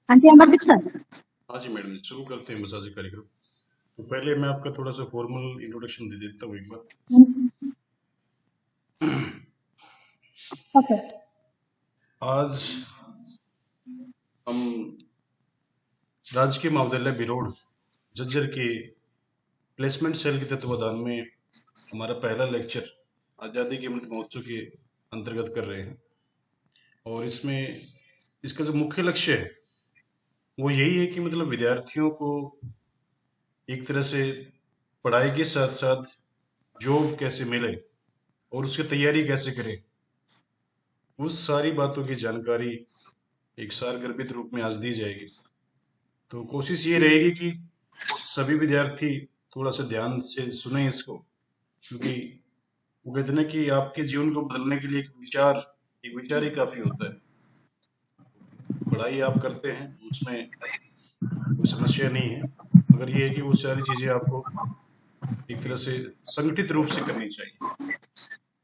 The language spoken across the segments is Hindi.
हाँ जी, अमरदीप सर। हाँ जी मैडम, शुरू करते हैं बस आज का कार्यक्रम। तो पहले मैं आपका थोड़ा सा फॉर्मल इंट्रोडक्शन दे देता हूँ एक बार। ओके। आज हम राजकीय महाविद्यालय बिरोड़ झज्जर के प्लेसमेंट सेल के तत्वाधान में हमारा पहला लेक्चर आज़ादी के अमृत महोत्सव के अंतर्गत कर रहे हैं। और इसमें इसका जो मुख्य लक्ष्य है वो यही है कि मतलब विद्यार्थियों को एक तरह से पढ़ाई के साथ साथ जॉब कैसे मिले और उसकी तैयारी कैसे करें, उस सारी बातों की जानकारी एक सारगर्भित रूप में आज दी जाएगी। तो कोशिश ये रहेगी कि सभी विद्यार्थी थोड़ा सा ध्यान से सुने इसको, क्योंकि वो कहते हैं ना कि आपके जीवन को बदलने के लिए एक विचार ही काफी होता है। पढ़ाई आप करते हैं उसमें कोई समस्या नहीं है, मगर ये है कि वो सारी चीजें आपको एक तरह से संगठित रूप से करनी चाहिए।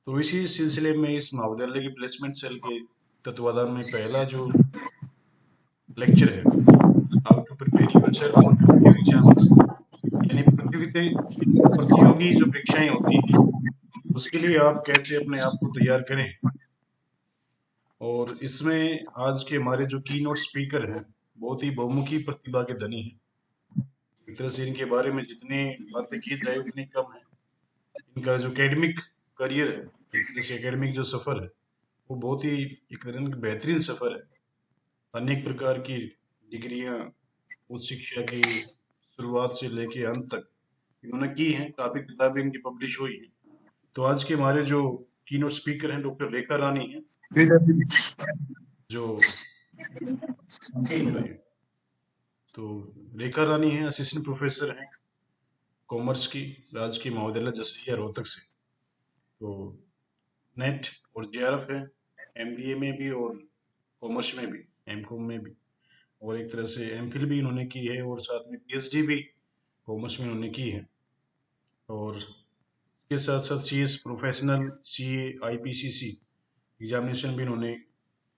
तो इसी सिलसिले में इस महाविद्यालय की प्लेसमेंट सेल के तत्वाधान में पहला जो लेक्चर है, how to prepare yourself for competitive exams, यानी प्रतियोगी जो परीक्षाएं होती हैं उसके लिए आप कैसे अपने आप को तैयार करें। और इसमें आज के हमारे जो की नोट स्पीकर हैं बहुत ही बहुमुखी प्रतिभा के धनी हैं। एक तरह से इनके बारे में जितनी बातें की जाए उतनी कम है। इनका जो एकेडमिक करियर है, एक तरह से एकेडमिक जो सफर है वो बहुत ही एक तरह का बेहतरीन सफर है। अनेक प्रकार की डिग्रियां उच्च शिक्षा की शुरुआत से लेके अंत तक इन्होंने की हैं, काफी किताबें इनकी पब्लिश हुई हैं। तो आज के हमारे जो कीनोट स्पीकर हैं डॉक्टर रेखा रानी हैं, जो सुन रहे हैं। तो रेखा रानी हैं, असिस्टेंट प्रोफेसर हैं कॉमर्स की, राजकीय महाविद्यालय जसरिया रोहतक से। तो नेट और जेआरएफ है, एमबीए में भी और कॉमर्स में भी, एमकॉम में भी, और एक तरह से एमफिल भी इन्होंने की है और साथ में पीएचडी भी कॉमर्स में इन्होंने की है। और इसके साथ साथ CS professional, CA, IPCC examination भी इन्होंने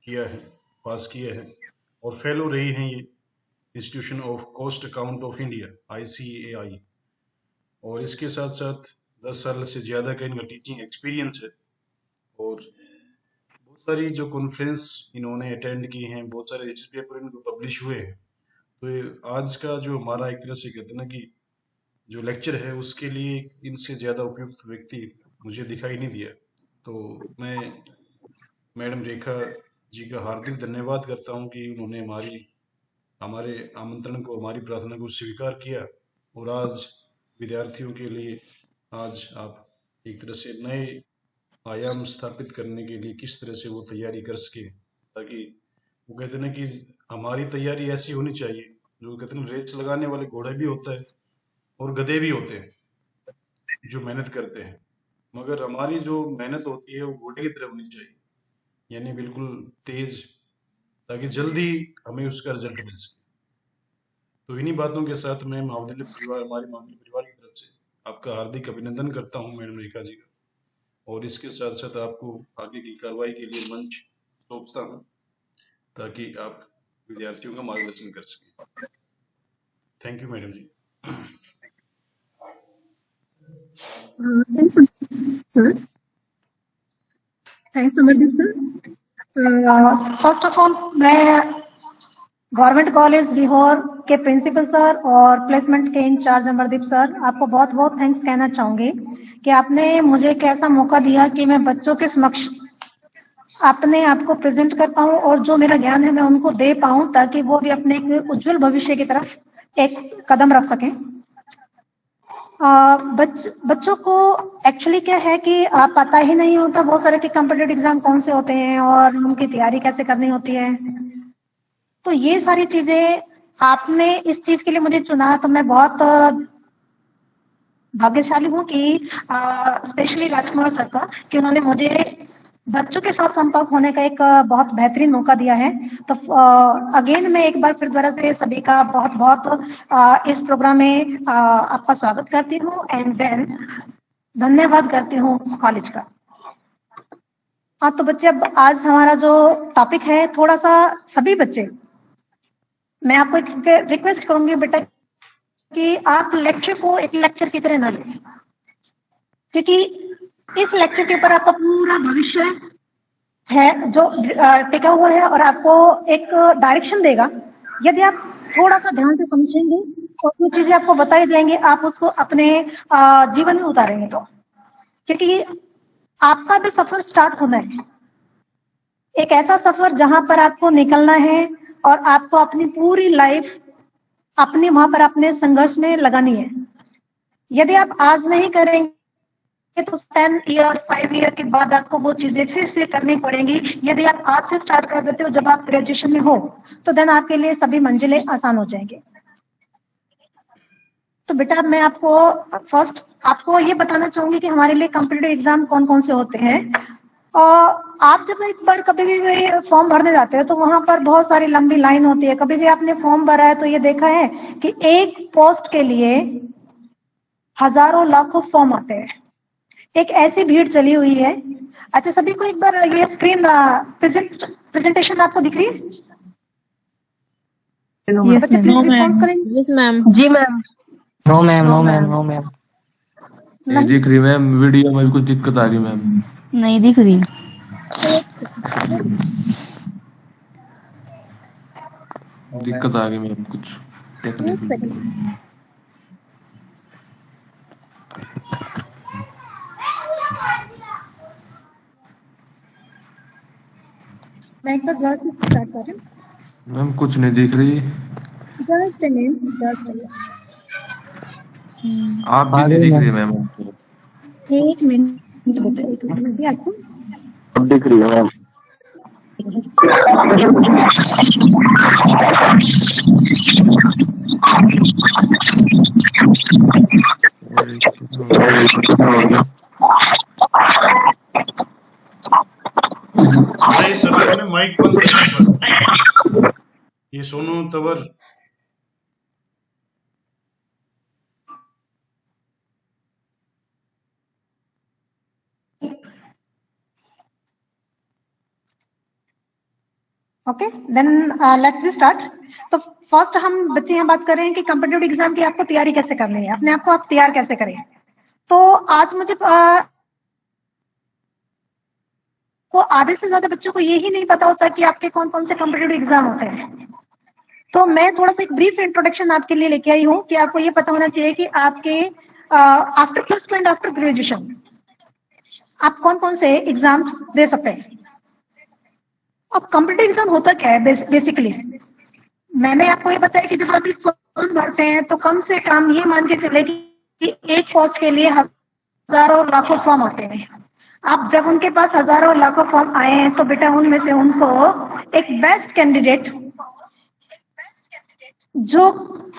किया है, पास किया है। और फेलो रही हैं ये institution of cost account of India, ICAI. और इसके साथ साथ 10 साल से ज़्यादा का इनका टीचिंग एक्सपीरियंस है। और बहुत सारी जो कॉन्फ्रेंस इन्होंने अटेंड की हैं, बहुत सारे रिसर्च पेपर इनको पब्लिश हुए हैं। तो ये आज का जो हमारा एक तरह से कहते हैं ना कि जो लेक्चर है उसके लिए इनसे ज़्यादा उपयुक्त व्यक्ति मुझे दिखाई नहीं दिया। तो मैं मैडम रेखा जी का हार्दिक धन्यवाद करता हूँ कि उन्होंने हमारे आमंत्रण को, हमारी प्रार्थना को स्वीकार किया। और आज विद्यार्थियों के लिए आज आप एक तरह से नए आयाम स्थापित करने के लिए किस तरह से वो तैयारी कर सके, ताकि वो कहते हैं ना कि हमारी तैयारी ऐसी होनी चाहिए, जो कहते हैं ना रेस लगाने वाले घोड़े भी होता है और गधे भी होते हैं जो मेहनत करते हैं, मगर हमारी जो मेहनत होती है वो घोड़े की तरह होनी चाहिए, यानी बिल्कुल तेज, ताकि जल्दी हमें उसका रिजल्ट मिल सके। तो इन्हीं बातों के साथ मैं महाविद्यालय परिवार, हमारे महाविद्यालय परिवार की तरफ से आपका हार्दिक अभिनंदन करता हूं मैडम रेखा जी का। और इसके साथ साथ आपको आगे की कार्रवाई के लिए मंच सौंपता हूं, ताकि आप विद्यार्थियों का मार्गदर्शन कर सकें। Thank you madam ji. Thanks Amardeep sir. First of all मैं गवर्नमेंट कॉलेज बिहार के प्रिंसिपल सर और प्लेसमेंट के इंचार्ज अमरदीप सर, आपको बहुत बहुत थैंक्स कहना चाहूंगी कि आपने मुझे एक ऐसा मौका दिया कि मैं बच्चों के समक्ष अपने आप को प्रेजेंट कर पाऊं और जो मेरा ज्ञान है मैं उनको दे पाऊं, ताकि वो भी अपने एक उज्जवल भविष्य की तरफ एक कदम रख सकें। बच्चों को एक्चुअली क्या है कि पता ही नहीं होता बहुत सारे कि कॉम्पिटिटिव एग्जाम कौन से होते हैं और उनकी तैयारी कैसे करनी होती है। तो ये सारी चीजें आपने इस चीज के लिए मुझे चुना, तो मैं बहुत भाग्यशाली हूँ कि स्पेशली राजकुमार सर का, कि उन्होंने मुझे बच्चों के साथ संपर्क होने का एक बहुत बेहतरीन मौका दिया है। तो अगेन मैं एक बार फिर दोबारा से सभी का बहुत बहुत इस प्रोग्राम में आपका स्वागत करती हूँ एंड देन धन्यवाद करती हूँ कॉलेज का। हाँ तो बच्चे, अब आज हमारा जो टॉपिक है थोड़ा सा सभी बच्चे मैं आपको एक रिक्वेस्ट करूंगी बेटा कि आप लेक्चर को एक लेक्चर की तरह न लें, क्योंकि इस लेक्चर के ऊपर आपका पूरा भविष्य है जो टिका हुआ है और आपको एक डायरेक्शन देगा। यदि आप थोड़ा सा ध्यान से समझेंगे और जो चीजें आपको बताई जाएंगी आप उसको अपने जीवन में उतारेंगे, तो क्योंकि आपका भी सफर स्टार्ट होना है, एक ऐसा सफर जहां पर आपको निकलना है और आपको अपनी पूरी लाइफ अपनी वहां पर अपने संघर्ष में लगानी है। यदि आप आज नहीं करेंगे तो 10 ईयर 5 ईयर के बाद आपको वो चीजें फिर से करनी पड़ेंगी। यदि आप आज से स्टार्ट कर देते हो जब आप ग्रेजुएशन में हो तो देन आपके लिए सभी मंजिलें आसान हो जाएंगे। तो बेटा मैं आपको फर्स्ट आपको ये बताना चाहूंगी कि हमारे लिए कॉम्पिटिटिव एग्जाम कौन कौन से होते हैं। और आप जब एक बार कभी भी फॉर्म भरने जाते हो तो वहां पर बहुत सारी लंबी लाइन होती है। कभी भी आपने फॉर्म भरा है तो ये देखा है कि एक पोस्ट के लिए हजारों लाखों फॉर्म आते हैं, एक ऐसी भीड़ चली हुई है। अच्छा सभी को एक बार ये स्क्रीन प्रेजेंटेशन आपको दिख रही है? बच्चे प्लीज रिस्पॉन्स करेंगे। Yes ma'am. जी ma'am. No ma'am, no ma'am, no ma'am. नहीं दिख रही मैम, वीडियो में कुछ दिक्कत आ गई मैम। नहीं दिख रही। दिक्कत आ गई मैम, कुछ टेक्निकल। मैं एक बार घर से स्टार्ट कर रही हूँ। मैम कुछ नहीं दिख रही। Just a minute, just a minute। आप भी नहीं दिख रही मैम। एक मिनट बेटा, एक मिनट में आपको अब दिख रही है मैम। भाई सभी अपने माइक बंद रखना। ये सोनू तवर ओके देन लेट्स स्टार्ट। तो फर्स्ट हम बच्चे यहाँ बात कर रहे हैं कि कॉम्पिटिटिव एग्जाम की आपको तैयारी कैसे करनी है, अपने आप को आप तैयार कैसे करें। तो आज मुझे तो आधे से ज्यादा बच्चों को यही नहीं पता होता कि आपके कौन कौन से कॉम्पिटिटिव एग्जाम होते हैं। तो मैं थोड़ा सा एक ब्रीफ इंट्रोडक्शन आपके लिए लेके आई हूँ कि आपको ये पता होना चाहिए कि आपके after plus two and after graduation आप कौन कौन से एग्जाम्स दे सकते हैं। अब कॉम्पिटिटिव एग्जाम होता क्या है बेसिकली, मैंने आपको ये बताया कि जब आप फॉर्म भरते हैं तो कम से कम ये मान के चले कि एक पोस्ट के लिए हजारों लाखों फॉर्म आते हैं। अब जब उनके पास हजारों लाखों फॉर्म आए हैं तो बेटा उनमें से उनको एक बेस्ट कैंडिडेट जो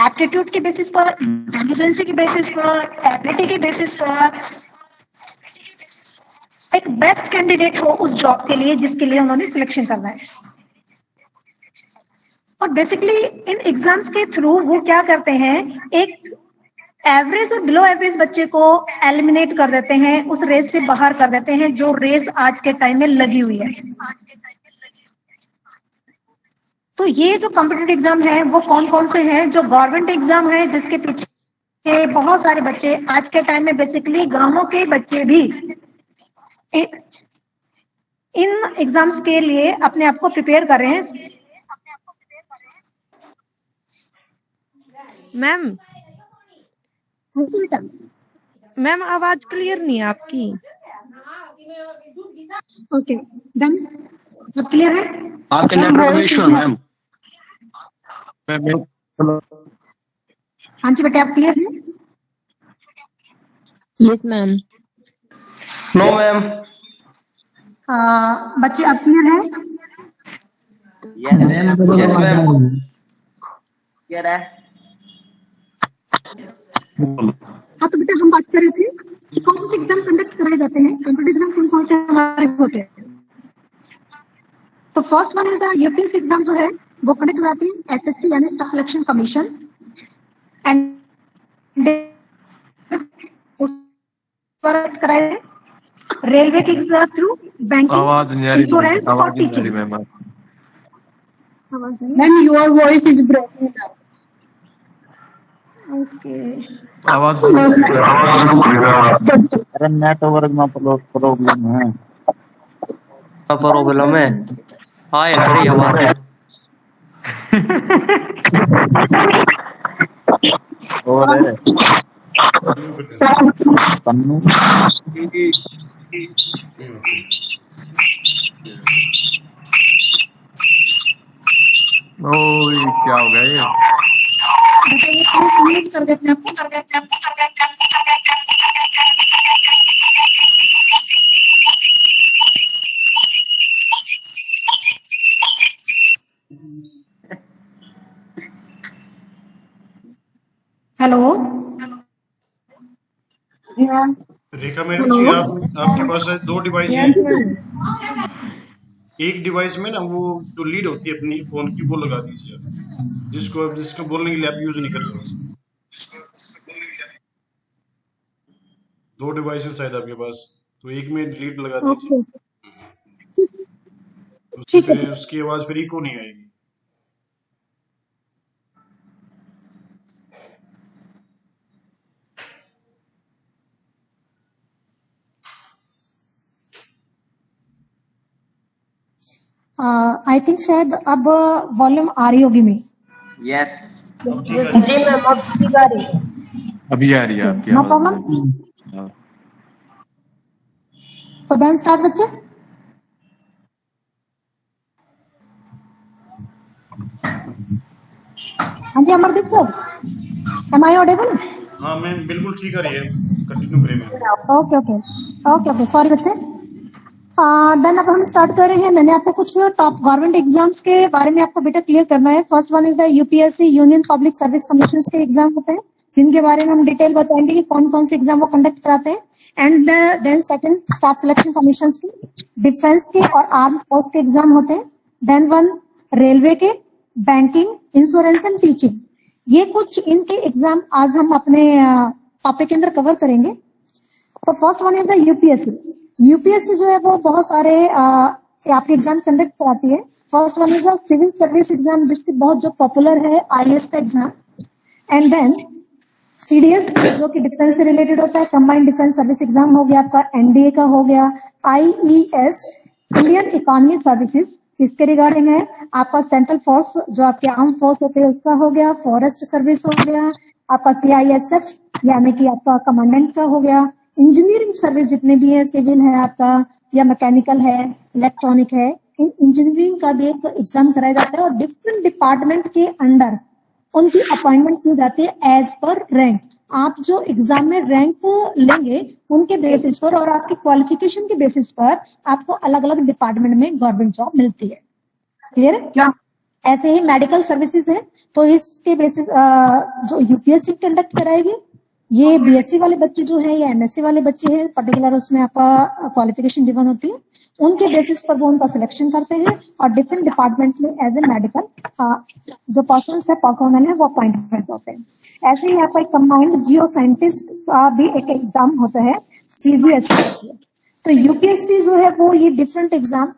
एप्टीट्यूड के बेसिस पर, इंटेलिजेंसी के बेसिस पर, एबिलिटी के बेसिस पर एक बेस्ट कैंडिडेट हो उस जॉब के लिए जिसके लिए उन्होंने सिलेक्शन करना है। और बेसिकली इन एग्जाम्स के थ्रू वो क्या करते हैं, एक एवरेज और बिलो एवरेज बच्चे को एलिमिनेट कर देते हैं, उस रेस से बाहर कर देते हैं जो रेस आज के टाइम में लगी हुई है। तो ये जो कॉम्पिटिटिव एग्जाम है वो कौन कौन से हैं, जो गवर्नमेंट एग्जाम है जिसके पीछे बहुत सारे बच्चे आज के टाइम में बेसिकली गांवों के बच्चे भी इन एग्जाम्स के लिए अपने आप को प्रिपेयर कर रहे हैं। मैम बेटा मैम आवाज क्लियर नहीं है आपकी। ओके डन, सब क्लियर है? आपके नेटवर्क में इशू है मैम। हाँ जी बेटा आप क्लियर है? Yes ma'am. No ma'am. बच्चे आप क्लियर है? Yes ma'am. क्या रहा है? हाँ तो बेटा हम बात कर रहे थे कि कौन से एग्जाम कंडक्ट कराए जाते हैं, कॉम्पिटिटिव एग्जाम कौन से हमारे होते हैं। तो first one is UPSC exam जो है वो कंडक्ट कराते हैं एसएससी यानी स्टाफ सिलेक्शन कमीशन एंड कराए रेलवे के थ्रू, बैंकिंग, आवाज नहीं आ रही, इंश्योरेंस और आवाज नहीं आ रही teaching. Ma'am. Ma'am your voice is breaking. Okay आवाज अरे नेटवर्क में प्रॉब्लम है। प्रॉब्लम है। हाँ लग रही आवाज है। और पन्नू ओए क्या हो गया ये? बताइए प्लीज म्यूट कर दे अपने आप को। हेलो जी मैम। रेखा मैडम जी, आपके पास दो डिवाइस हैं। एक डिवाइस में ना वो जो लीड होती है अपनी फोन की वो लगा दीजिए आप, जिसको बोलने के लिए आप यूज नहीं कर रहे हो। दो डिवाइस है शायद आपके पास, तो एक में लीड लगा दीजिए। उसकी आवाज फिर इको नहीं आएगी। आई थिंक शायद अब वॉल्यूम आ रही होगी मेरी। यस जी मैम अब ठीक आ रही है। अभी आ रही है आपकी नो आवाज। प्रॉब्लम। तो देन स्टार्ट बच्चे। हाँ जी Amardeep sir, am I audible? हाँ मैम बिल्कुल ठीक आ रही है, कंटिन्यू करें ma'am. Okay okay okay okay sorry बच्चे। देन अब हम स्टार्ट कर रहे हैं। मैंने आपको कुछ टॉप गवर्नमेंट एग्जाम्स के बारे में आपको बेटा क्लियर करना है। First one is the UPSC union public service commission के एग्जाम होते हैं, जिनके बारे में हम डिटेल बताएंगे कि कौन कौन से एग्जाम वो कंडक्ट कराते हैं। And then second staff selection commission के, डिफेंस के और आर्म फोर्स के एग्जाम होते हैं। देन वन रेलवे के, बैंकिंग, इंश्योरेंस एंड टीचिंग। ये कुछ इनके एग्जाम आज हम अपने टॉपिक के अंदर कवर करेंगे। तो first one is the UPSC. UPSC जो है वो बहुत सारे आपके एग्जाम कंडक्ट कराती है। First one is the civil service exam, जिसकी बहुत जो पॉपुलर है आईएएस का एग्जाम। एंड देन सीडीएस जो कि डिफेंस से रिलेटेड होता है, कंबाइंड डिफेंस सर्विस एग्जाम हो गया आपका, एनडीए का हो गया, आईईएस इंडियन इकोनॉमी सर्विसेज इसके रिगार्डिंग है। आपका सेंट्रल फोर्स जो आपके आर्म फोर्स होते हैं उसका हो गया, फॉरेस्ट सर्विस हो गया, आपका सीआईएसएफ यानी कि आपका कमांडेंट का हो गया, इंजीनियरिंग सर्विस जितने भी है, सिविल है आपका या मैकेनिकल है, इलेक्ट्रॉनिक है, इन इंजीनियरिंग का भी एक एग्जाम कराया जाता है। और डिफरेंट डिपार्टमेंट के अंडर उनकी अपॉइंटमेंट की जाती है एज पर रैंक। आप जो एग्जाम में रैंक लेंगे उनके बेसिस पर और आपकी क्वालिफिकेशन के बेसिस पर आपको अलग अलग डिपार्टमेंट में गवर्नमेंट जॉब मिलती है। क्लियर है क्या? ऐसे ही मेडिकल सर्विसेज है, तो इसके बेसिस जो यूपीएससी कंडक्ट कराएगी, ये बीएससी वाले बच्चे जो है या एमएससी वाले बच्चे हैं, पर्टिकुलर उसमें आपका क्वालिफिकेशन गिवन होती है, उनके बेसिस पर वो उनका सिलेक्शन करते हैं और डिफरेंट डिपार्टमेंट में एज ए मेडिकल जो पर्सन है परफॉर्मेंस है वो अपॉइंटमेंट होते हैं। ऐसे ही आपका कंबाइंड जियो साइंटिस्ट का भी एक एग्जाम होता है सीबीएसई। तो यूपीएससी जो है वो ये डिफरेंट एग्जाम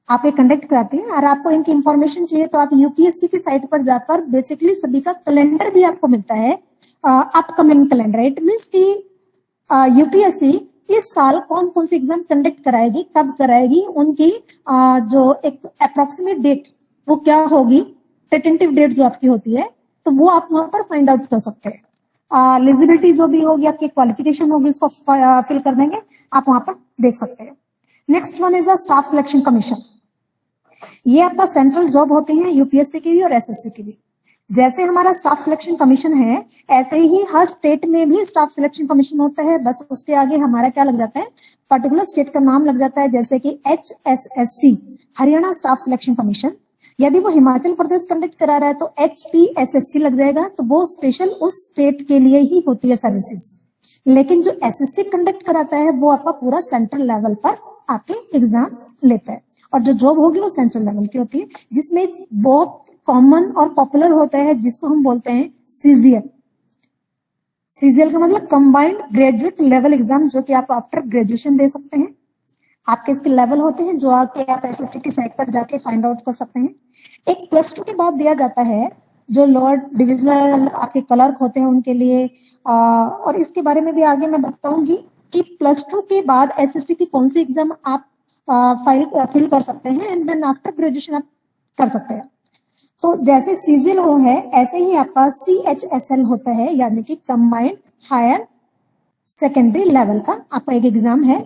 आपके कंडक्ट कराती है। और आपको इनकी इंफॉर्मेशन चाहिए तो आप यूपीएससी की साइट पर जाकर बेसिकली सभी का कैलेंडर भी आपको मिलता है, अपकमिंग कैलेंडर। इट मीन्स कि यूपीएससी इस साल कौन कौन से एग्जाम कंडक्ट कराएगी, कब कराएगी, उनकी जो एक अप्रोक्सीमेट डेट वो क्या होगी, टेंटेटिव डेट जो आपकी होती है, तो वो आप वहां पर फाइंड आउट कर सकते हैं। एलिजिबिलिटी जो भी होगी, आपकी क्वालिफिकेशन होगी, उसको फिल कर देंगे, आप वहां पर देख सकते हैं। Next one is the staff selection commission. ये आपका सेंट्रल जॉब होती है यूपीएससी की भी और एसएससी की भी। जैसे हमारा स्टाफ सिलेक्शन कमीशन है, ऐसे ही हर स्टेट में भी स्टाफ सिलेक्शन कमीशन होता है। बस उसके आगे हमारा क्या लग जाता है, पर्टिकुलर स्टेट का नाम लग जाता है। जैसे कि HSSC Haryana staff selection commission. यदि वो हिमाचल प्रदेश कंडक्ट करा रहा है तो HPSSC लग जाएगा, तो वो स्पेशल उस स्टेट के लिए ही होती है सर्विसेज। लेकिन जो एसएससी कंडक्ट कराता है वो आपका पूरा सेंट्रल लेवल पर आपके एग्जाम लेता है। और जो जॉब होगी वो सेंट्रल लेवल की होती है, जिसमें बहुत कॉमन और पॉपुलर होता है जिसको हम बोलते हैं सीजीएल। सीजीएल का मतलब कंबाइंड ग्रेजुएट लेवल एग्जाम, जो कि आप आफ्टर ग्रेजुएशन दे सकते हैं। आपके इसके लेवल होते हैं जो आके आप एसएससी की साइट पर जाके फाइंड आउट कर सकते हैं। एक प्लस टू के बाद दिया जाता है जो लोअर डिविजनल आपके क्लर्क होते हैं उनके लिए, और इसके बारे में भी आगे मैं बताऊंगी कि प्लस टू के बाद एसएससी की कौन सी एग्जाम आप फिल कर सकते हैं एंड देन आफ्टर ग्रेजुएशन आप कर सकते हैं। तो जैसे सीजीएल हो है ऐसे ही आपका CHSL होता है, यानी कि कंबाइंड हायर सेकेंडरी लेवल का आपका एक एग्जाम है।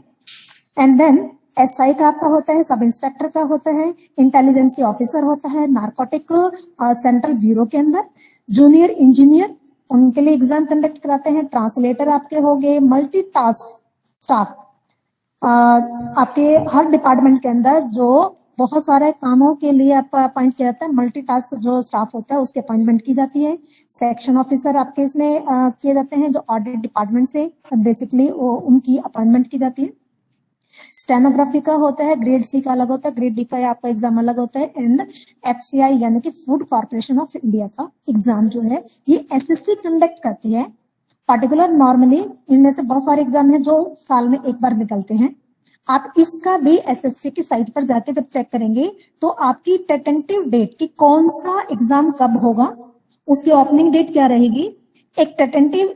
एंड देन SI का आपका होता है, सब इंस्पेक्टर का होता है, इंटेलिजेंसी ऑफिसर होता है नारकोटिक सेंट्रल ब्यूरो के अंदर, जूनियर इंजीनियर उनके लिए एग्जाम कंडक्ट कराते हैं, ट्रांसलेटर आपके हो गए, मल्टीटास्क स्टाफ आपके हर डिपार्टमेंट के अंदर जो बहुत सारे कामों के लिए आपका अपॉइंट किया जाता है, मल्टीटास्क जो स्टाफ होता है उसके अपॉइंटमेंट की जाती है। सेक्शन ऑफिसर आपके इसमें किए जाते हैं जो ऑडिट डिपार्टमेंट से बेसिकली उनकी अपॉइंटमेंट की जाती है। स्टेनोग्राफी का होता है, ग्रेड सी का अलग होता है, ग्रेड डी का आपका एग्जाम अलग होता है, एंड FCI यानी कि फूड कॉर्पोरेशन ऑफ इंडिया का एग्जाम जो है ये SSC कंडक्ट करती है। पर्टिकुलर नॉर्मली इनमें से बहुत सारे एग्जाम है जो साल में एक बार निकलते हैं। आप इसका भी SSC की साइट पर जाके जब चेक करेंगे तो आपकी टेंटेटिव डेट कि कौन सा एग्जाम कब होगा, उसकी ओपनिंग डेट क्या रहेगी, एक टेंटेटिव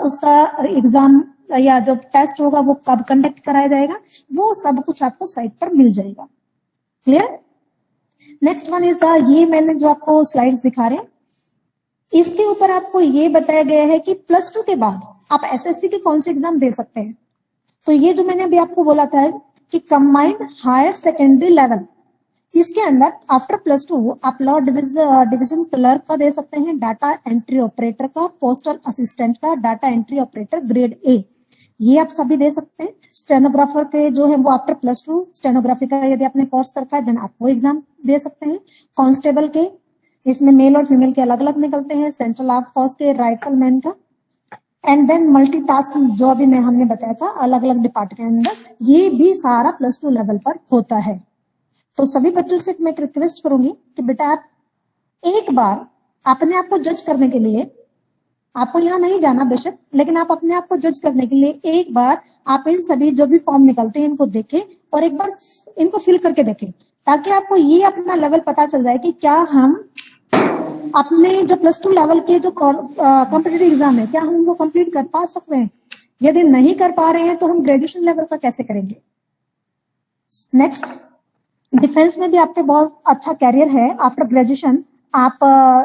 उसका एग्जाम या जो टेस्ट होगा वो कब कंडक्ट कराया जाएगा, वो सब कुछ आपको साइट पर मिल जाएगा। Clear? Next one is the, ये मैंने जो आपको स्लाइड्स दिखा रहे हैं इसके ऊपर आपको ये बताया गया है कि प्लस टू के बाद आप SSC के कौन से एग्जाम दे सकते हैं। तो ये जो मैंने अभी आपको बोला था कि कंबाइंड हायर सेकेंडरी लेवल, इसके अंदर आफ्टर प्लस टू आप लॉ डिवीजन क्लर्क का दे सकते हैं, डाटा एंट्री ऑपरेटर का, पोस्टल असिस्टेंट का, data entry operator grade A, ये आप सभी दे सकते हैं। स्टेनोग्राफर के जो है वो आफ्टर प्लस टू स्टेनोग्राफी का यदि आपने कोर्स करता है देन आप वो एग्जाम दे सकते हैं। कांस्टेबल के इसमें मेल और फीमेल के अलग अलग निकलते हैं, सेंट्रल आर्म फोर्स के राइफलमैन का, एंड देन मल्टीटास्क जो अभी मैं हमने बताया था अलग अलग डिपार्टमेंट के अंदर, ये भी सारा प्लस टू लेवल पर होता है। तो सभी बच्चों से मैं रिक्वेस्ट करूंगी कि बेटा आप एक बार अपने आप को जज करने के लिए, आपको यहाँ नहीं जाना बेशक, लेकिन आप अपने आप को जज करने के लिए एक बार आप इन सभी जो भी फॉर्म निकलते हैं इनको देखें और एक बार इनको फिल करके देखें, ताकि आपको ये अपना लेवल पता चल जाए कि क्या हम अपने जो प्लस टू लेवल के जो कॉम्पिटिटिव एग्जाम है क्या हम उनको कंप्लीट कर पा सकते हैं। यदि नहीं कर पा रहे हैं तो हम ग्रेजुएशन लेवल का कैसे करेंगे। नेक्स्ट, डिफेंस में भी आपके बहुत अच्छा कैरियर है। आफ्टर ग्रेजुएशन आप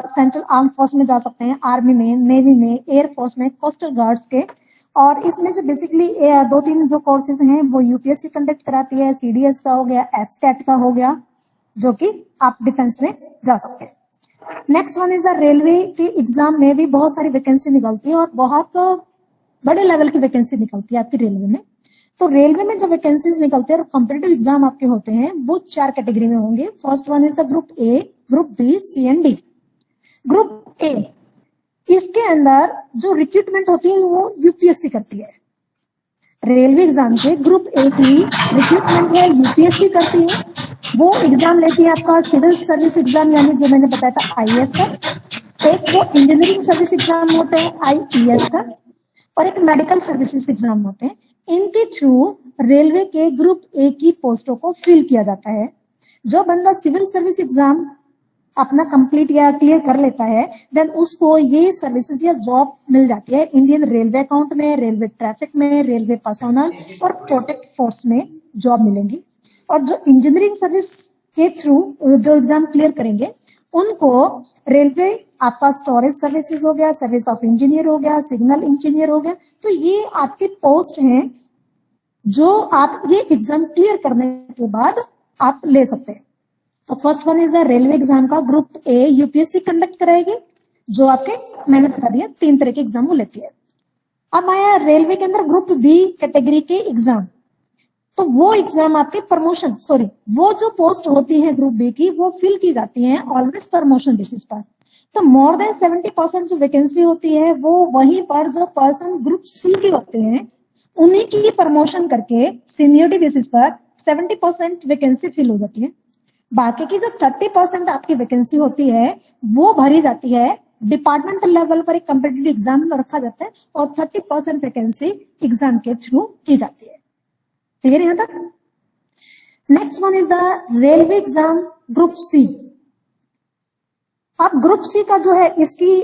सेंट्रल आर्म फोर्स में जा सकते हैं, आर्मी में, नेवी में, एयरफोर्स में, कोस्टल गार्ड्स के, और इसमें से बेसिकली 2-3 जो कोर्सेज हैं वो UPSC कंडक्ट कराती है, CDS का हो गया, FCAT का हो गया, जो कि आप डिफेंस में जा सकते हैं। Next one is the railway के एग्जाम में भी बहुत सारी वैकेंसी निकलती है और बहुत बड़े लेवल की वैकेंसी निकलती है आपकी रेलवे में। तो रेलवे में जो वैकेंसीज निकलते हैं और कॉम्पिटिटिव एग्जाम आपके होते हैं वो 4 कैटेगरी में होंगे। First one is the group A, group B, C and D। Group A, इसके अंदर जो रिक्रूटमेंट होती है वो UPSC करती है। रेलवे एग्जाम के ग्रुप A की रिक्रूटमेंट है UPSC करती है। वो एग्जाम लेती है आपका सिविल सर्विस एग्जाम, यानी जो मैंने बताया था IAS का, एक वो इंजीनियरिंग सर्विस एग्जाम होते हैं IES का, और एक मेडिकल सर्विसेज एग्जाम होते हैं। इनके थ्रू रेलवे के ग्रुप A की पोस्टों को फिल किया जाता है। जो बंदा सिविल सर्विस एग्जाम अपना कंप्लीट या क्लियर कर लेता है देन उसको ये सर्विसेज या जॉब मिल जाती है इंडियन रेलवे अकाउंट में, रेलवे ट्रैफिक में, रेलवे पर्सोनल और प्रोटेक्ट फोर्स में जॉब मिलेंगी। और जो इंजीनियरिंग सर्विस के थ्रू जो एग्जाम क्लियर करेंगे उनको रेलवे आपका स्टोरेज सर्विसेज हो गया, सर्विस ऑफ इंजीनियर हो गया, सिग्नल इंजीनियर हो गया, तो ये आपके पोस्ट हैं जो आप ये एग्जाम क्लियर करने के बाद आप ले सकते हैं। तो first one is the railway exam का ग्रुप A UPSC कंडक्ट कराएगी, जो आपके मैंने बता दिया 3 तरह के एग्जाम वो लेती है। अब आया रेलवे के अंदर ग्रुप B कैटेगरी के एग्जाम। तो वो एग्जाम आपके प्रमोशन, वो जो पोस्ट होती है ग्रुप B की वो फिल की जाती है ऑलवेज प्रमोशन बेसिस पर। तो मोर देन 70% जो वैकेंसी होती है वो वहीं पर जो पर्सन ग्रुप C के होते हैं उन्हीं की प्रमोशन करके सीनियरिटी बेसिस पर 70% वैकेंसी फिल हो जाती है। बाकी की जो 30% आपकी वैकेंसी होती है वो भरी जाती है डिपार्टमेंटल लेवल पर, एक कॉम्पिटिटिव एग्जाम रखा जाता है और 30% वैकेंसी एग्जाम के थ्रू की जाती है। क्लियर यहां तक? Next one is the railway exam group C। अब ग्रुप सी का जो है, इसकी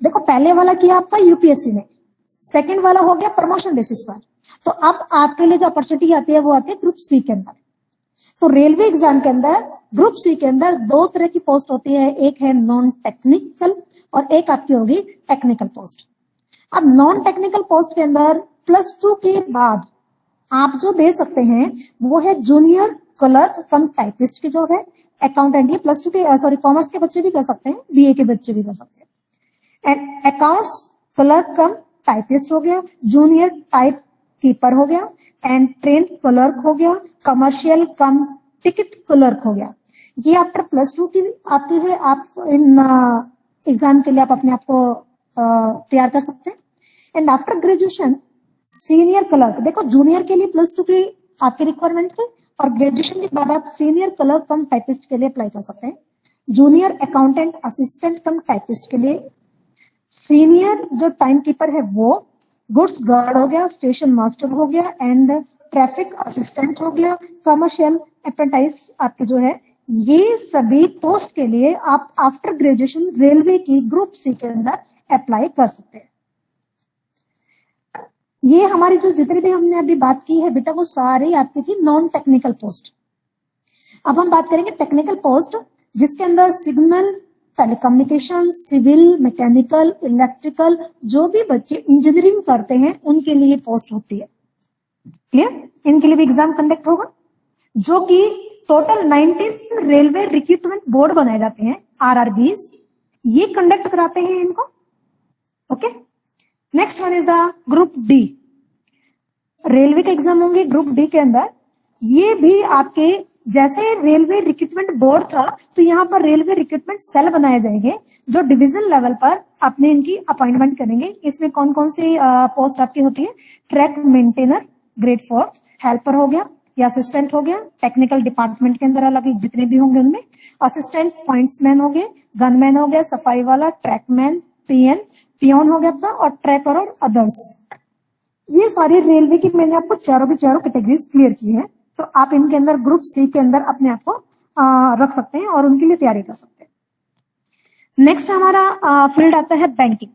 देखो पहले वाला किया आपका यूपीएससी में, सेकंड वाला हो गया प्रमोशन बेसिस पर, तो अब आपके लिए जो अपॉर्चुनिटी आती है वो आती है ग्रुप सी के अंदर। तो रेलवे एग्जाम के अंदर ग्रुप सी के अंदर दो तरह की पोस्ट होती है, एक है नॉन टेक्निकल और एक आपकी होगी टेक्निकल पोस्ट। अब नॉन टेक्निकल पोस्ट के अंदर +2 के बाद आप जो दे सकते हैं वो है जूनियर क्लर्क कम टाइपिस्ट की जॉब है। अकाउंटेंट, ये +2 के कॉमर्स के बच्चे भी कर सकते हैं, बीए के बच्चे भी कर सकते हैं। And accounts clerk come typist हो गया, जूनियर टाइप कीपर हो गया, एंड ट्रेन क्लर्क हो गया, कमर्शियल कम टिकट क्लर्क हो गया। ये आफ्टर +2 की आपकी है, आप इन एग्जाम के लिए आप अपने आप को तैयार कर सकते हैं। And after graduation senior clerk, देखो जूनियर के लिए +2 की आपकी रिक्वायरमेंट थी और ग्रेजुएशन के बाद आप सीनियर क्लर्क कम टाइपिस्ट के लिए अप्लाई कर सकते हैं। जूनियर अकाउंटेंट असिस्टेंट कम टाइपिस्ट के लिए, सीनियर जो टाइम कीपर है वो, गुड्स गार्ड हो गया, स्टेशन मास्टर हो गया, एंड ट्रैफिक असिस्टेंट हो गया, कमर्शियल अप्रेंटिस आपके जो है, ये सभी पोस्ट के लिए आप आफ्टर ग्रेजुएशन रेलवे की ग्रुप सी के अंदर अप्लाई कर सकते हैं। ये हमारी जो जितनी भी हमने अभी बात की है बेटा वो सारी आपकी थी नॉन टेक्निकल पोस्ट। अब हम बात करेंगे टेक्निकल पोस्ट, जिसके अंदर signal, telecommunication, civil, mechanical, electrical, जो भी बच्चे इंजीनियरिंग करते हैं उनके लिए पोस्ट होती है। क्लियर? इनके लिए भी एग्जाम कंडक्ट होगा, जो कि टोटल 19 रेलवे रिक्रूटमेंट बोर्ड बनाए जाते हैं, RRBs, ये कंडक्ट कराते हैं इनको। Okay, next one is the group D. Railway के एग्जाम होंगे ग्रुप डी के अंदर, ये भी आपके जैसे रेलवे रिक्रूटमेंट बोर्ड था तो यहाँ पर रेलवे रिक्रूटमेंट सेल बनाए जाएंगे जो डिवीजन लेवल पर अपने इनकी अपॉइंटमेंट करेंगे। इसमें कौन कौन सी पोस्ट आपकी होती है? ट्रैक मेंटेनर ग्रेड 4, हेल्पर हो गया या असिस्टेंट हो गया, टेक्निकल डिपार्टमेंट के अंदर अलग जितने भी होंगे उनमें, असिस्टेंट पॉइंट्समैन हो गए, गनमैन हो गया, सफाई वाला, ट्रैकमैन, पियोन हो गया आपका, और ट्रैकर और अदर्स। ये सारी रेलवे की मैंने आपको चारों की चारों कैटेगरीज क्लियर की है, तो आप इनके अंदर ग्रुप सी के अंदर अपने आप को रख सकते हैं और उनके लिए तैयारी कर सकते हैं। नेक्स्ट हमारा फील्ड आता है बैंकिंग,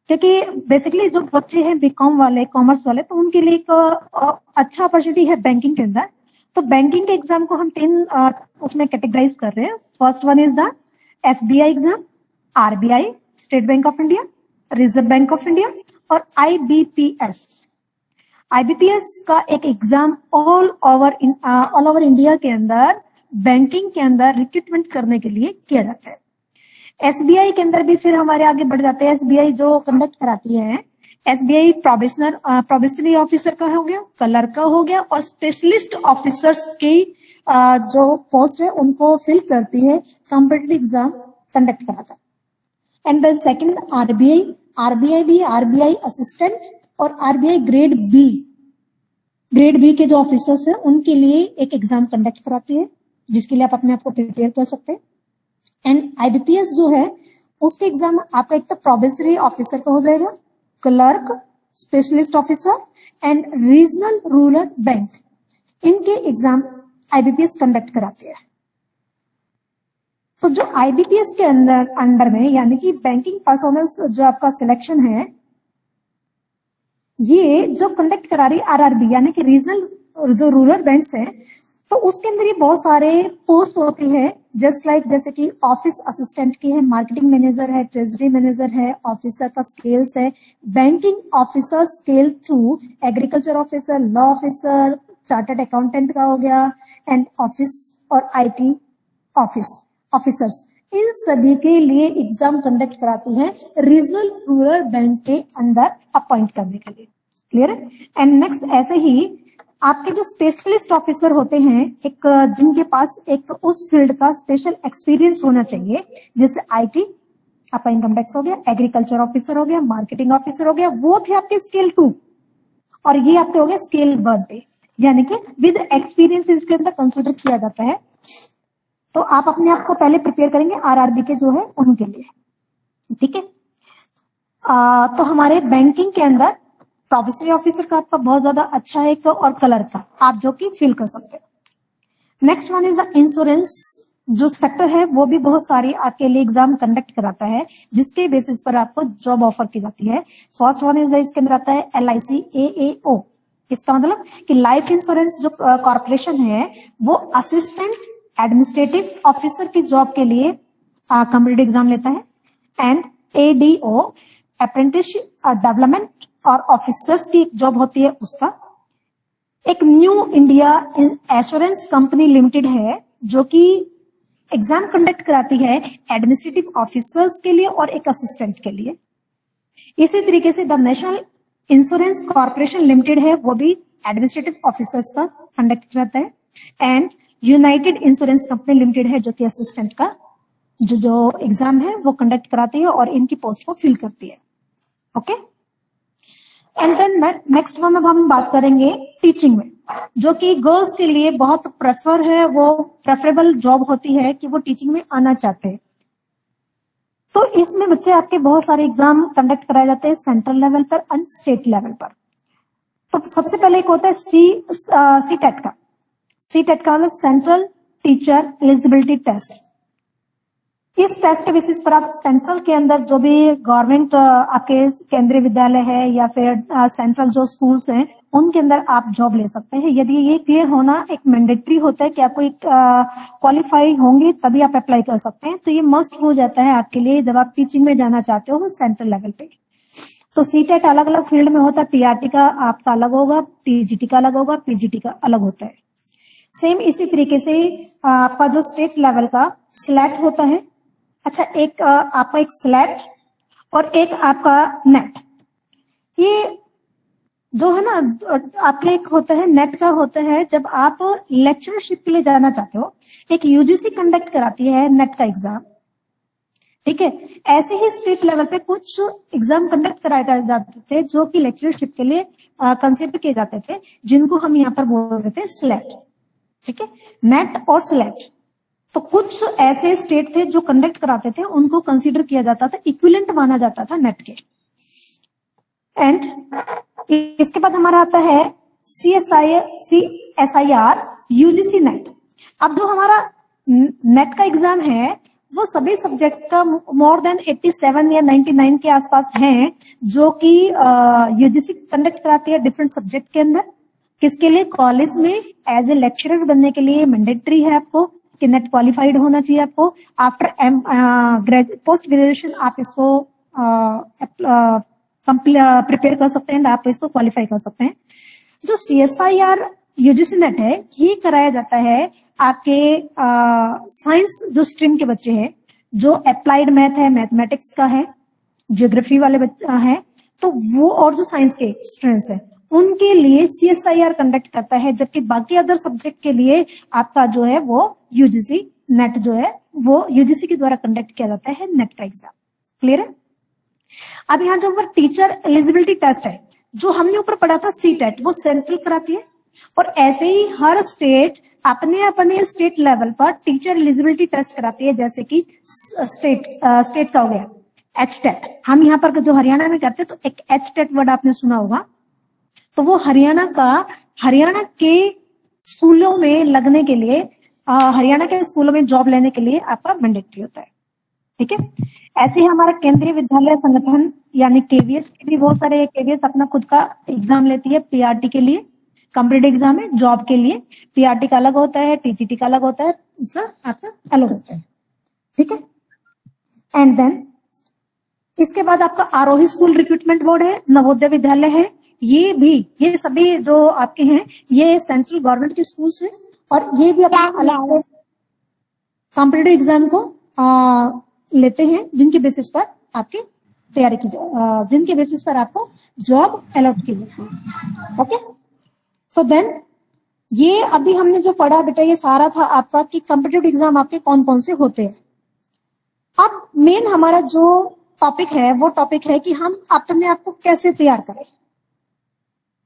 क्योंकि बेसिकली जो बच्चे हैं बीकॉम वाले, कॉमर्स वाले, तो उनके लिए एक अच्छा अपॉर्चुनिटी है बैंकिंग के अंदर। तो बैंकिंग के एग्जाम को हम 3 उसमें कैटेगराइज कर रहे हैं। First one is the SBI exam, RBI state bank of India, reserve bank of India, और IBPS। IBPS का एक एग्जाम ऑल ओवर इंडिया के अंदर बैंकिंग के अंदर रिक्रूटमेंट करने के लिए किया जाता है। SBI के अंदर भी फिर हमारे आगे बढ़ जाते हैं। SBI जो कंडक्ट कराती है, SBI प्रोबेशनरी ऑफिसर का हो गया, क्लर्क का हो गया, और स्पेशलिस्ट ऑफिसर्स की जो पोस्ट है उनको फिल करती है, कॉम्पिटिटिव एग्जाम कंडक्ट कराता है। एंड देन सेकंड RBI भी RBI असिस्टेंट और RBI ग्रेड बी के जो ऑफिसर्स हैं उनके लिए एक एग्जाम कंडक्ट कराती है, जिसके लिए आप अपने आप को प्रिपेयर कर सकते हैं। एंड IBPS जो है उसके एग्जाम आपका एक तो प्रोबेशनरी ऑफिसर का हो जाएगा, clerk, specialist officer and regional rural bank, इनके एग्जाम IBPS कंडक्ट कराते हैं। तो जो IBPS के अंडर में यानी कि बैंकिंग पर्सोनल जो आपका सिलेक्शन है, ये जो कंडक्ट करा रही RRB यानी कि रीजनल जो रूरल बैंक्स हैं, तो उसके अंदर ये बहुत सारे पोस्ट होती है, जैसे कि ऑफिस असिस्टेंट की है, मार्केटिंग मैनेजर है, ट्रेजरी मैनेजर है, ऑफिसर का स्केल्स है, banking officer scale 2, agriculture officer, law officer, chartered accountant का हो गया, एंड ऑफिस और IT ऑफिसर्स, इन सभी के लिए एग्जाम कंडक्ट कराती है रीजनल रूरल बैंक के अंदर अपॉइंट करने के लिए। क्लियर है? एंड नेक्स्ट ऐसे ही आपके जो स्पेशलिस्ट ऑफिसर होते हैं, एक जिनके पास एक उस फील्ड का स्पेशल एक्सपीरियंस होना चाहिए, जैसे IT आपका इनकम टैक्स हो गया, एग्रीकल्चर ऑफिसर हो गया, मार्केटिंग ऑफिसर हो गया, वो थे आपके स्केल 2, और ये आपके हो गए स्केल 1, यानी कि विद एक्सपीरियंस इसके अंदर कंसिडर किया जाता है। तो आप अपने आप को पहले प्रिपेयर करेंगे RRB के जो है उनके लिए। ठीक है, तो हमारे बैंकिंग के अंदर प्रोबेशनरी ऑफिसर का आपका बहुत ज्यादा अच्छा है, और क्लर्क का आप जो कि फिल कर सकते हैं। Next one is the insurance जो सेक्टर है वो भी बहुत सारी आपके लिए एग्जाम कंडक्ट कराता है, जिसके बेसिस पर आपको जॉब ऑफर की जाती है। फर्स्ट वन इज इसके अंदर आता है LIC AAO। इसका मतलब कि लाइफ इंश्योरेंस जो कॉर्पोरेशन है वो असिस्टेंट एडमिनिस्ट्रेटिव ऑफिसर की जॉब के लिए कॉम्पिटिटिव एग्जाम लेता है। एंड ADO अप्रेंटिसशिप डेवलपमेंट और ऑफिसर्स की जॉब होती है उसका। एक new India assurance company limited है जो कि एग्जाम कंडक्ट कराती है एडमिनिस्ट्रेटिव ऑफिसर्स के लिए और एक असिस्टेंट के लिए। इसी तरीके से the national insurance corporation limited है, वो भी एडमिनिस्ट्रेटिव ऑफिसर्स का कंडक्ट कराता है। And United insurance company limited है जो कि असिस्टेंट का जो एग्जाम है वो कंडक्ट कराती है और इनकी पोस्ट को फिल करती है। Okay, and then next one अब हम बात करेंगे टीचिंग में, जो कि गर्ल्स के लिए बहुत प्रेफर है, वो प्रेफरेबल जॉब होती है कि वो टीचिंग में आना चाहते हैं। तो इसमें बच्चे आपके बहुत सारे एग्जाम कंडक्ट कराए जाते हैं सेंट्रल लेवल पर एंड स्टेट लेवल पर। तो सबसे पहले एक होता है CTET का। CTET का मतलब सेंट्रल टीचर एलिजिबिलिटी टेस्ट। इस टेस्ट के बेसिस पर आप सेंट्रल के अंदर जो भी गवर्नमेंट आपके केंद्रीय विद्यालय है या फिर सेंट्रल जो स्कूल्स हैं उनके अंदर आप जॉब ले सकते हैं। यदि ये क्लियर होना एक मैंडेटरी होता है कि आपको एक क्वालिफाई होंगे तभी आप अप्लाई कर सकते हैं, तो ये मस्ट हो जाता है आपके लिए जब आप टीचिंग में जाना चाहते हो सेंट्रल लेवल पे। तो CTET अलग अलग फील्ड में होता है, PRT का आपका अलग होगा, TGT का अलग होगा, PGT का अलग होता है। सेम इसी तरीके से आपका जो स्टेट लेवल का SLAT होता है। अच्छा, एक आपका एक SLAT और एक आपका NET। ये जो है ना आपके एक होता है नेट का होता है जब आप लेक्चरशिप के लिए जाना चाहते हो। एक UGC कंडक्ट कराती है नेट का एग्जाम, ठीक है। ऐसे ही स्टेट लेवल पे कुछ एग्जाम कंडक्ट कराए जाते थे जो कि लेक्चरशिप के लिए कंसिडर किए जाते थे, जिनको हम यहाँ पर बोल रहे थे SLAT, ठीक है, नेट और SLAT। तो कुछ ऐसे स्टेट थे जो कंडक्ट कराते थे, उनको कंसीडर किया जाता था, इक्विवेलेंट माना जाता था नेट के। एंड इसके बाद हमारा आता है CSIR UGC नेट। अब जो हमारा नेट का एग्जाम है वो सभी सब्जेक्ट का मोर देन 87 या 99 के आसपास हैं, जो कि UGC कंडक्ट कराती है डिफरेंट सब्जेक्ट के अंदर। किसके लिए? कॉलेज में एज ए लेक्चरर बनने के लिए मैंडेटरी है आपको कि नेट क्वालिफाइड होना चाहिए आपको। आफ्टर पोस्ट ग्रेजुएशन आप इसको प्रिपेयर कर सकते हैं, आप इसको क्वालिफाई कर सकते हैं। जो CSIR UGC नेट है ये कराया जाता है आपके साइंस जो स्ट्रीम के बच्चे हैं, जो अप्लाइड मैथ है, मैथमेटिक्स का है, ज्योग्राफी वाले हैं, तो वो और जो साइंस के स्टूडेंट्स हैं उनके लिए CSIR कंडक्ट करता है, जबकि बाकी अदर सब्जेक्ट के लिए आपका जो है वो UGC नेट जो है वो UGC के द्वारा कंडक्ट किया जाता है नेट का एग्जाम। क्लियर है? अब यहाँ जो ऊपर टीचर एलिजिबिलिटी टेस्ट है जो हमने ऊपर पढ़ा था CTET, वो सेंट्रल कराती है। और ऐसे ही हर स्टेट अपने अपने स्टेट लेवल पर टीचर एलिजिबिलिटी टेस्ट कराती है, जैसे कि स्टेट का हो गया HTET। हम यहाँ पर जो हरियाणा में करते हैं तो एक HTET वर्ड आपने सुना होगा, तो वो हरियाणा के स्कूलों में लगने के लिए, हरियाणा के स्कूलों में जॉब लेने के लिए आपका मैंडेटरी होता है, ठीक है। ऐसे ही हमारा केंद्रीय विद्यालय संगठन यानी KVS के भी बहुत सारे, KVS अपना खुद का एग्जाम लेती है PRT के लिए, कॉम्पिटिटिव एग्जाम है जॉब के लिए। PRT का अलग होता है, TGT का अलग होता है, उसका आपका अलग होता है, ठीक है। एंड देन इसके बाद आपका आरोही स्कूल रिक्रूटमेंट बोर्ड है, नवोदय विद्यालय है, ये सभी जो आपके हैं ये सेंट्रल गवर्नमेंट के स्कूल्स हैं और ये भी अपना अलग कॉम्पिटिटिव एग्जाम को लेते हैं, जिनके बेसिस पर आपकी तैयारी की जाए, जिनके बेसिस पर आपको जॉब अलॉट की जाए। ओके, तो देन ये अभी हमने जो पढ़ा बेटा ये सारा था आपका कि कॉम्पिटिटिव एग्जाम आपके कौन कौन से होते हैं। अब मेन हमारा जो टॉपिक है वो टॉपिक है कि हम अपने आप को कैसे तैयार करें,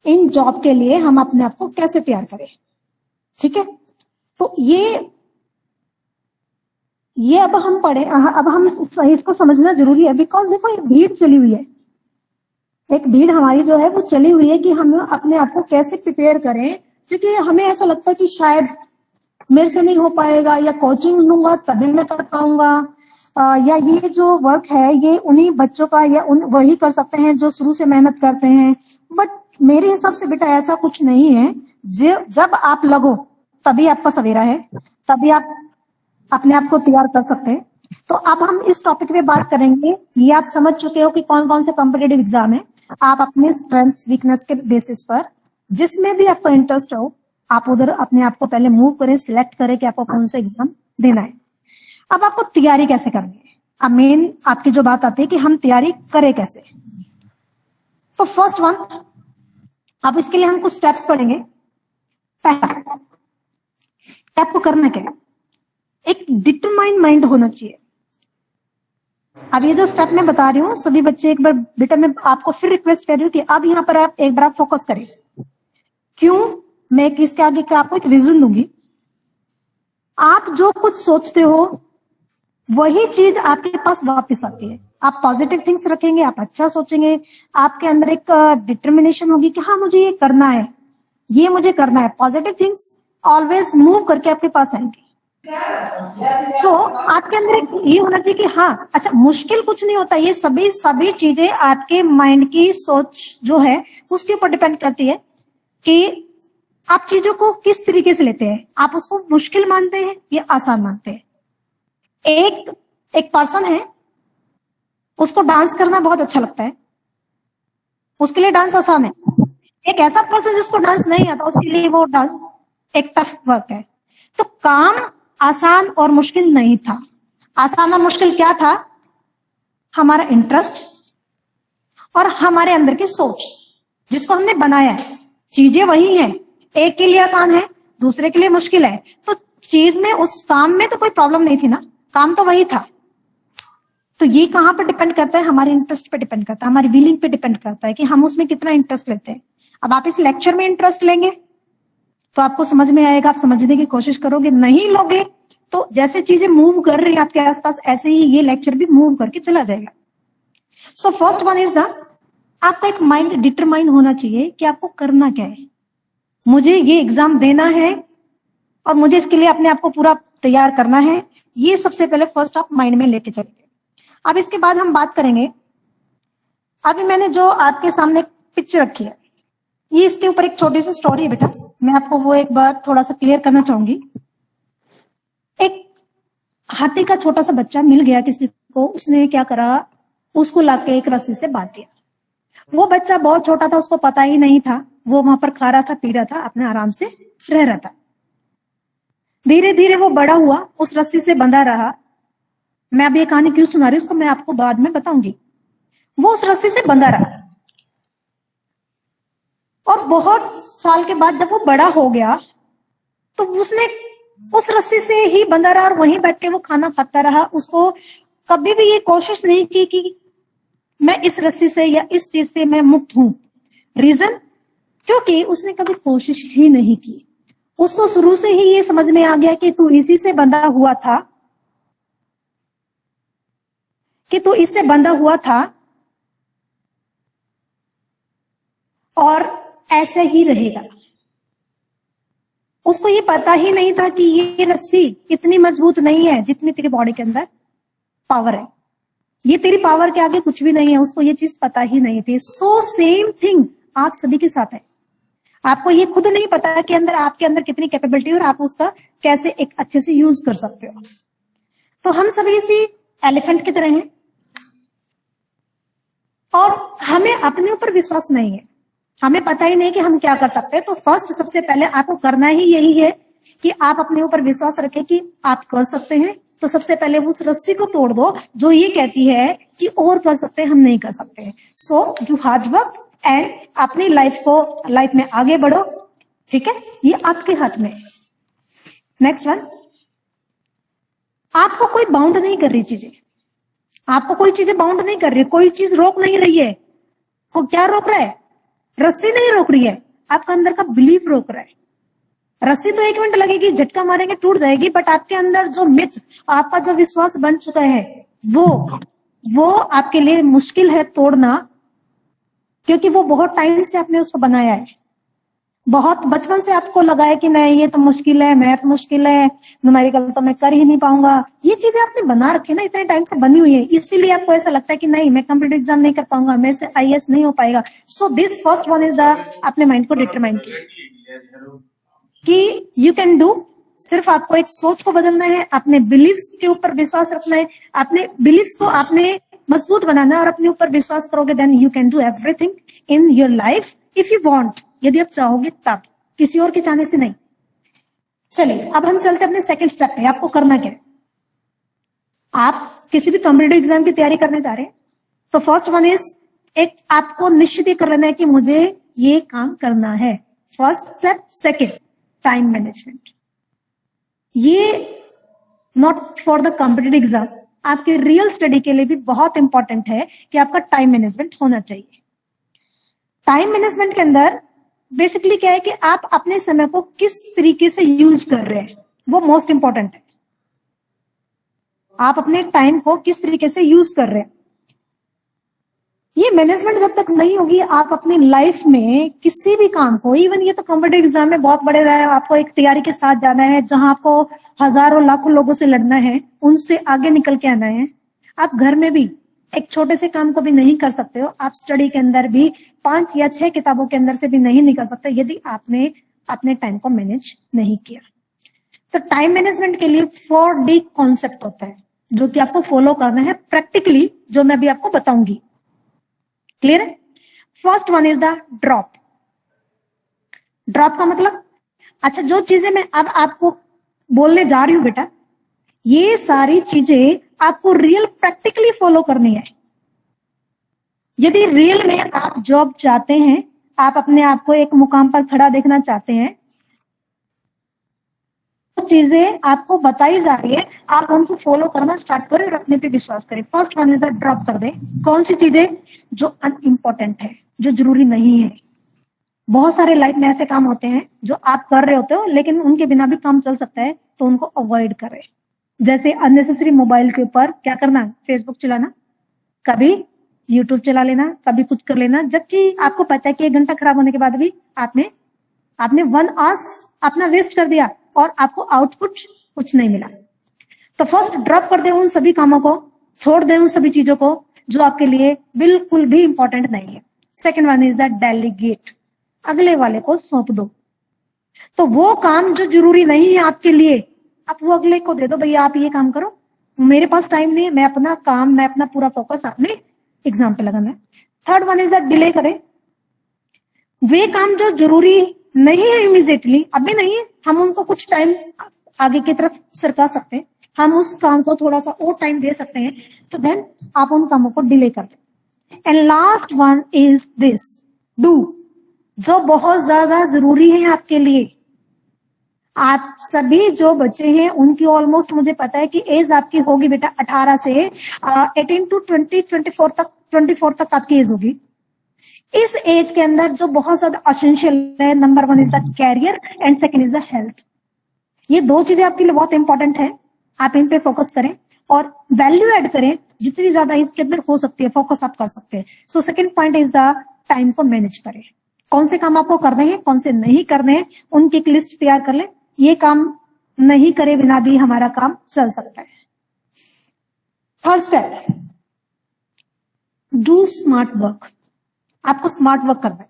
इन जॉब के लिए हम अपने आप को कैसे तैयार करें, ठीक है। तो ये अब हम पढ़े, अब हम इसको समझना जरूरी है, बिकॉज देखो ये भीड़ चली हुई है, एक भीड़ हमारी जो है वो चली हुई है कि हम अपने आप को कैसे प्रिपेयर करें, क्योंकि हमें ऐसा लगता है कि शायद मेरे से नहीं हो पाएगा, या कोचिंग लूंगा तभी मैं कर पाऊंगा, या ये जो वर्क है ये उन्हीं बच्चों का या वही कर सकते हैं जो शुरू से मेहनत करते हैं। बट मेरे हिसाब से बेटा ऐसा कुछ नहीं है। जब आप लगो तभी आपका सवेरा है, तभी आप अपने आप को तैयार कर सकते हैं। तो अब हम इस टॉपिक पे बात करेंगे। ये आप समझ चुके हो कि कौन कौन से कॉम्पिटेटिव एग्जाम है। आप अपने स्ट्रेंथ वीकनेस के बेसिस पर जिसमें भी आपको इंटरेस्ट हो आप उधर अपने आप को पहले मूव करें, सिलेक्ट करें कि आपको कौन सा एग्जाम देना है। अब आपको तैयारी कैसे करनी है, अब मेन आपकी जो बात आती है कि हम तैयारी करें कैसे। तो फर्स्ट वन, अब इसके लिए हम कुछ स्टेप्स पढ़ेंगे। पहला आपको करना क्या है, एक डिटरमाइंड माइंड होना चाहिए। अब ये जो स्टेप मैं बता रही हूँ सभी बच्चे एक बार बेटा मैं आपको फिर रिक्वेस्ट कर रही हूँ कि अब यहाँ पर आप एक बार आप फोकस करें। क्यों, मैं इसके आगे का आपको एक रीजन दूंगी। आप जो कुछ सोचते हो वही चीज आपके पास वापस आती है। आप पॉजिटिव थिंग्स रखेंगे, आप अच्छा सोचेंगे, आपके अंदर एक डिटर्मिनेशन होगी कि हाँ मुझे ये करना है, ये मुझे करना है। पॉजिटिव थिंग्स ऑलवेज मूव करके आपके पास आएंगे। सो आपके अंदर एक ये होना चाहिए कि हाँ अच्छा मुश्किल कुछ नहीं होता, ये सभी चीजें आपके माइंड की सोच जो है उसके ऊपर डिपेंड करती है कि आप चीजों को किस तरीके से लेते हैं। आप उसको मुश्किल मानते हैं या आसान मानते हैं। एक पर्सन है, उसको डांस करना बहुत अच्छा लगता है, उसके लिए डांस आसान है। एक ऐसा पर्सन जिसको डांस नहीं आता उसके लिए वो डांस एक टफ वर्क है। तो काम आसान और मुश्किल नहीं था। आसान और मुश्किल क्या था, हमारा इंटरेस्ट और हमारे अंदर की सोच जिसको हमने बनाया है। चीजें वही हैं, एक के लिए आसान है दूसरे के लिए मुश्किल है। तो चीज में उस काम में तो कोई प्रॉब्लम नहीं थी ना, काम तो वही था। तो ये कहां पर डिपेंड करता है, हमारे इंटरेस्ट पे डिपेंड करता है, हमारी विलिंग पे डिपेंड करता है कि हम उसमें कितना इंटरेस्ट लेते हैं। अब आप इस लेक्चर में इंटरेस्ट लेंगे तो आपको समझ में आएगा, आप समझने की कोशिश करोगे। नहीं लोगे तो जैसे चीजें मूव कर रही है आपके आसपास ऐसे ही ये लेक्चर भी मूव करके चला जाएगा। So first one is the, आपका एक माइंड डिटरमाइन होना चाहिए कि आपको करना क्या है। मुझे ये एग्जाम देना है और मुझे इसके लिए अपने आप को पूरा तैयार करना है। ये सबसे पहले फर्स्ट आप माइंड में लेके चलेंगे। अब इसके बाद हम बात करेंगे, अभी मैंने जो आपके सामने पिक्चर रखी है ये इसके ऊपर एक छोटी सी स्टोरी है बेटा, मैं आपको वो एक बार थोड़ा सा क्लियर करना चाहूंगी। एक हाथी का छोटा सा बच्चा मिल गया किसी को, उसने क्या करा, उसको लाके एक रस्सी से बांध दिया। वो बच्चा बहुत छोटा था, उसको पता ही नहीं था, वो वहां पर खा रहा था, पी रहा था, अपने आराम से रह रहा था। धीरे धीरे वो बड़ा हुआ, उस रस्सी से बंधा रहा। मैं अब ये कहानी क्यों सुना रही हूँ उसको मैं आपको बाद में बताऊंगी। वो उस रस्सी से बंधा रहा और बहुत साल के बाद जब वो बड़ा हो गया तो उसने उस रस्सी से ही बंधा रहा और वहीं बैठ के वो खाना खाता रहा। उसको कभी भी ये कोशिश नहीं की कि मैं इस रस्सी से या इस चीज से मैं मुक्त हूं। रीजन, क्योंकि उसने कभी कोशिश ही नहीं की। उसको शुरू से ही ये समझ में आ गया कि तू इसी से बंधा हुआ था, कि तू इससे बंधा हुआ था और ऐसे ही रहेगा। उसको ये पता ही नहीं था कि ये रस्सी इतनी मजबूत नहीं है जितनी तेरी बॉडी के अंदर पावर है। ये तेरी पावर के आगे कुछ भी नहीं है, उसको ये चीज पता ही नहीं थी। सो सेम थिंग आप सभी के साथ है। आपको ये खुद नहीं पता कि अंदर आपके अंदर कितनी कैपेबिलिटी और आप उसका कैसे एक अच्छे से यूज कर सकते हो। तो हम सभी इसी एलिफेंट की तरह हैं और हमें अपने ऊपर विश्वास नहीं है, हमें पता ही नहीं कि हम क्या कर सकते हैं। तो फर्स्ट सबसे पहले आपको करना ही यही है कि आप अपने ऊपर विश्वास रखें कि आप कर सकते हैं। तो सबसे पहले उस रस्सी को तोड़ दो जो ये कहती है कि और कर सकते हैं, हम नहीं कर सकते। So do hard work and अपनी लाइफ में आगे बढ़ो। ठीक है, ये आपके हाथ में है। नेक्स्ट वन, आपको कोई बाउंड नहीं कर रही चीजें, आपको कोई चीजें बाउंड नहीं कर रही, कोई चीज रोक नहीं रही है। को क्या रोक रहा है? रस्सी नहीं रोक रही है, आपका अंदर का बिलीफ रोक रहा है। रस्सी तो 1 मिनट लगेगी, झटका मारेंगे टूट जाएगी, बट आपके अंदर जो मिथ, आपका जो विश्वास बन चुका है वो आपके लिए मुश्किल है तोड़ना, क्योंकि वो बहुत टाइम से आपने उसको बनाया है। बहुत बचपन से आपको लगा है कि नहीं ये तो मुश्किल है, मैथ मुश्किल है, न्यूमेरिकल तो मैं कर ही नहीं पाऊंगा, ये चीजें आपने बना रखी है ना, इतने टाइम से बनी हुई है, इसीलिए आपको ऐसा लगता है कि नहीं मैं कॉम्पिटिटिव एग्जाम नहीं कर पाऊंगा, मेरे से आईएएस नहीं हो पाएगा। So this first one is the, अपने माइंड को डिटरमाइन कीजिए कि यू कैन डू। सिर्फ आपको एक सोच को बदलना है, अपने बिलीव्स के ऊपर विश्वास रखना है, अपने बिलीव्स को आपने मजबूत बनाना है और अपने ऊपर विश्वास करोगे then you can do everything in your life if you want, यदि आप चाहोगे तब, किसी और के चाहने से नहीं। चलिए अब हम चलते अपने सेकंड स्टेप पे। आपको करना क्या है, आप किसी भी कॉम्पिटिटिव एग्जाम की तैयारी करने जा रहे हैं तो फर्स्ट वन इज, एक आपको निश्चित ही कर लेना है कि मुझे ये काम करना है, first step. Second, time management. ये not for the competitive exam, आपके रियल स्टडी के लिए भी बहुत इंपॉर्टेंट है कि आपका टाइम मैनेजमेंट होना चाहिए। टाइम मैनेजमेंट के अंदर बेसिकली क्या है कि आप अपने समय को किस तरीके से यूज कर रहे हैं, वो मोस्ट इंपॉर्टेंट है। आप अपने टाइम को किस तरीके से यूज कर रहे हैं, ये मैनेजमेंट जब तक नहीं होगी आप अपनी लाइफ में किसी भी काम को, इवन ये तो कॉम्पिटिटिव एग्जाम में बहुत बड़े रहा है, आपको एक तैयारी के साथ जाना है जहां आपको हजारों लाखों लोगों से लड़ना है, उनसे आगे निकल के आना है। आप घर में भी एक छोटे से काम को भी नहीं कर सकते हो, आप स्टडी के अंदर भी 5 या 6 किताबों के अंदर से भी नहीं निकल सकते यदि आपने अपने टाइम को मैनेज नहीं किया। तो टाइम मैनेजमेंट के लिए 4D कॉन्सेप्ट होता है जो कि आपको फॉलो करना है प्रैक्टिकली, जो मैं अभी आपको बताऊंगी। क्लियर है? First one is the drop. Drop का मतलब, अच्छा जो चीजें मैं अब आपको बोलने जा रही हूं बेटा, ये सारी चीजें आपको रियल प्रैक्टिकली फॉलो करनी है। यदि रियल में आप जॉब चाहते हैं, आप अपने आप को एक मुकाम पर खड़ा देखना चाहते हैं, तो चीजें आपको बताई जा रही है, आप उनको फॉलो करना स्टार्ट करें और अपने पे विश्वास करें। First one is the drop कर दे। कौन सी चीजें जो अनइम्पोर्टेंट है, जो जरूरी नहीं है। बहुत सारे लाइफ में ऐसे काम होते हैं जो आप कर रहे होते हो लेकिन उनके बिना भी काम चल सकता है, तो उनको अवॉइड करें। जैसे अननेसेसरी मोबाइल के ऊपर क्या करना, फेसबुक चलाना, कभी यूट्यूब चला लेना, कभी कुछ कर लेना, जबकि आपको पता है कि 1 घंटा खराब होने के बाद भी आपने 1 आवर्स अपना वेस्ट कर दिया और आपको आउटपुट कुछ नहीं मिला। तो फर्स्ट ड्रॉप कर दे उन सभी कामों को, छोड़ दे उन सभी चीजों को जो आपके लिए बिल्कुल भी इंपॉर्टेंट नहीं है। Second one is the delegate. अगले वाले को सौंप दो। तो वो काम जो जरूरी नहीं है आपके लिए, आप वो अगले को दे दो, भैया आप ये काम करो, मेरे पास टाइम नहीं है, मैं अपना काम, मैं अपना पूरा फोकस अपने एग्जाम पे लगाना है। Third one is the delay करें। वे काम जो जरूरी नहीं है इमीडिएटली, अभी नहीं है, हम उनको कुछ टाइम आगे की तरफ सरका सकते हैं, हम उस काम को थोड़ा सा और टाइम दे सकते हैं, तो देन आप उन कामों को डिले कर दें। And last one is this, do, जो बहुत ज्यादा जरूरी है आपके लिए। आप सभी जो बच्चे हैं उनकी ऑलमोस्ट मुझे पता है कि एज आपकी होगी बेटा 18 से 18 टू 24 तक आपकी एज होगी। इस एज के अंदर जो बहुत ज्यादा एसेंशियल है, number 1 is the career and second is the health. ये 2 चीजें आपके लिए बहुत इंपॉर्टेंट है, आप इन पे फोकस करें और वैल्यू ऐड करें जितनी ज्यादा इसके अंदर हो सकती है, फोकस आप कर सकते हैं। So second point is the time को मैनेज करें। कौन से काम आपको करने हैं, कौन से नहीं करने हैं, उनकी एक लिस्ट तैयार कर लें। ये काम नहीं करे बिना भी हमारा काम चल सकता है। Third step, do smart work. आपको स्मार्ट वर्क करना है।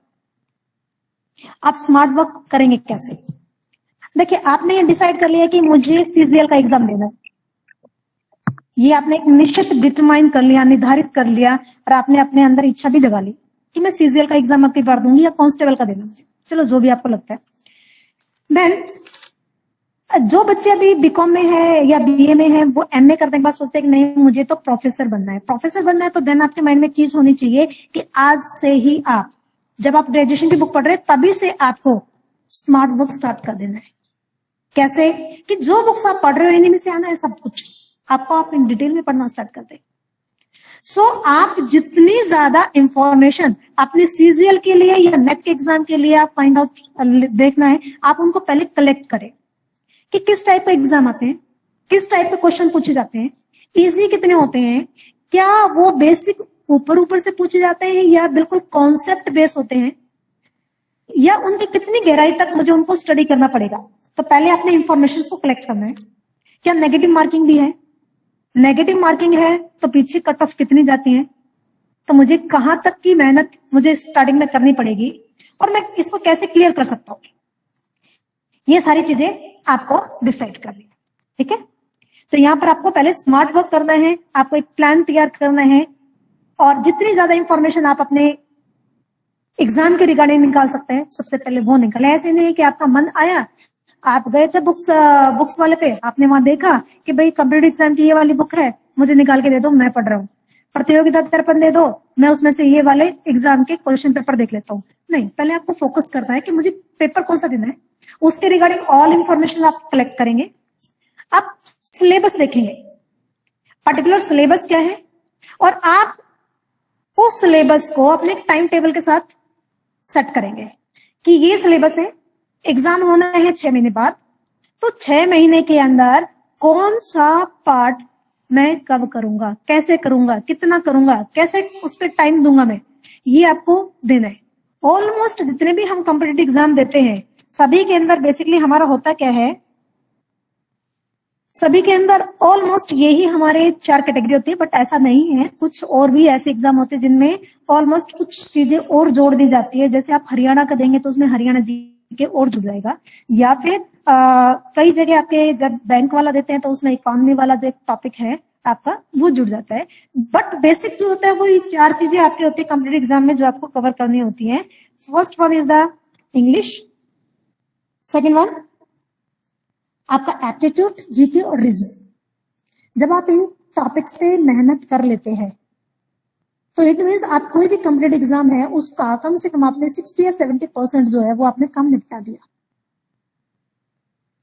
आप स्मार्ट वर्क करेंगे कैसे? देखिए, आपने ये डिसाइड कर लिया कि मुझे सीजीएल का एग्जाम देना है, ये आपने एक निश्चित डिटरमाइन कर लिया, निर्धारित कर लिया, और आपने अपने अंदर इच्छा भी जगा ली कि मैं सीजीएल का एग्जाम अगली बार दूंगी या कांस्टेबल का देना मुझे, चलो जो भी आपको लगता है। देन जो बच्चे अभी बीकॉम में है या बीए में है, वो एमए करने के बाद सोचते हैं कि नहीं मुझे तो प्रोफेसर बनना है। प्रोफेसर बनना है तो देन आपके माइंड में एक चीज होनी चाहिए कि आज से ही आप, जब आप ग्रेजुएशन की बुक पढ़ रहे हैं तभी से आपको स्मार्ट वर्क स्टार्ट कर देना है। कैसे? कि जो बुक्स आप पढ़ रहे हो इन्हीं में से आना है सब कुछ, आपको आप इन डिटेल में पढ़ना स्टार्ट कर दें। सो आप जितनी ज्यादा इंफॉर्मेशन अपने सीजीएल के लिए या नेट के एग्जाम के लिए आप फाइंड आउट देखना है, आप उनको पहले कलेक्ट करें कि किस टाइप के एग्जाम आते हैं, किस टाइप के क्वेश्चन पूछे जाते हैं, इजी कितने होते हैं, क्या वो बेसिक ऊपर ऊपर से पूछे जाते हैं या बिल्कुल कॉन्सेप्ट बेस होते हैं। या उनकी कितनी गहराई तक मुझे उनको स्टडी करना पड़ेगा। तो पहले अपने इंफॉर्मेशन को कलेक्ट करना है। क्या नेगेटिव मार्किंग भी है? नेगेटिव मार्किंग है तो पीछे कट ऑफ कितनी जाती है, तो मुझे कहां तक की मेहनत मुझे स्टार्टिंग में करनी पड़ेगी और मैं इसको कैसे क्लियर कर सकता हूं, ये सारी चीजें आपको डिसाइड करनी है। ठीक है, तो यहां पर आपको पहले स्मार्ट वर्क करना है, आपको एक प्लान तैयार करना है और जितनी ज्यादा इंफॉर्मेशन आप अपने एग्जाम के रिगार्डिंग निकाल सकते हैं सबसे पहले वो निकाले। ऐसे नहीं है कि आपका मन आया, आप गए थे बुक्स वाले पे, आपने वहां देखा कि भाई कंप्यूटर एग्जाम की ये वाली बुक है, मुझे निकाल के दे दो, मैं पढ़ रहा हूँ। प्रतियोगिता दर्पण दे दो, मैं उसमें से ये वाले एग्जाम के क्वेश्चन पेपर देख लेता हूँ। नहीं, पहले आपको फोकस करना है कि मुझे पेपर कौन सा देना है, उसके रिगार्डिंग ऑल इंफॉर्मेशन आप कलेक्ट करेंगे। आप सिलेबस देखेंगे, पर्टिकुलर सिलेबस क्या है, और आप उस सिलेबस को अपने टाइम टेबल के साथ सेट करेंगे कि ये सिलेबस है, एग्जाम होना है 6 महीने बाद, तो 6 महीने के अंदर कौन सा पार्ट मैं कब करूंगा, कैसे करूंगा, कितना करूंगा, कैसे उस पर टाइम दूंगा मैं, ये आपको देना है। ऑलमोस्ट जितने भी हम कॉम्पिटिटिव एग्जाम देते हैं सभी के अंदर बेसिकली हमारा होता क्या है, सभी के अंदर ऑलमोस्ट यही हमारे 4 कैटेगरी होती है, बट ऐसा नहीं है, कुछ और भी ऐसे एग्जाम होते हैं जिनमें ऑलमोस्ट कुछ चीजें और जोड़ दी जाती है। जैसे आप हरियाणा का देंगे तो उसमें हरियाणा जी के और जुड़ जाएगा, या फिर कई जगह आपके जब बैंक वाला देते हैं तो उसमें इकोनॉमी वाला जो एक टॉपिक है आपका वो जुड़ जाता है। बट बेसिक जो होता है वो 4 चीजें आपके होती है कॉम्पिटिटिव एग्जाम में जो आपको कवर करनी होती है। First one is the English, second one आपका एप्टीट्यूड, जीके और रीजनिंग। जब आप इन टॉपिक्स पे मेहनत कर लेते हैं तो इट मीन्स आप कोई भी कॉम्पिटिटिव एग्जाम है उसका कम से कम आपने 60 या 70% जो है वो आपने काम निपटा दिया।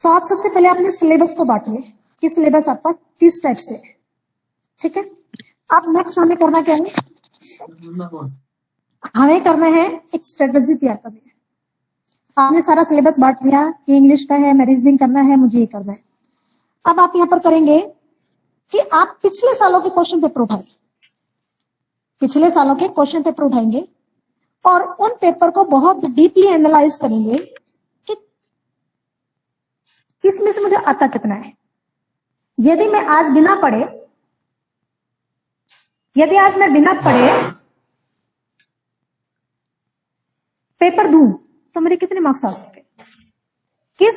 तो आप सबसे पहले अपने सिलेबस को बांटिए कि सिलेबस आपका किस टाइप से है। ठीक है, अब नेक्स्ट हमें करना क्या है, हमें करना है एक स्ट्रेटेजी तैयार करनी है। आपने सारा सिलेबस बांट दिया कि इंग्लिश का है, मैं रीजनिंग करना है, मुझे ये करना है। अब आप यहाँ पर करेंगे कि आप पिछले सालों के क्वेश्चन पेपर उठाएं, पिछले सालों के क्वेश्चन पेपर उठाएंगे और उन पेपर को बहुत डीपली एनालाइज करेंगे कि इसमें से मुझे आता कितना है। यदि मैं आज बिना पढ़े पेपर दूं तो मेरे कितने मार्क्स आ सकते हैं, किस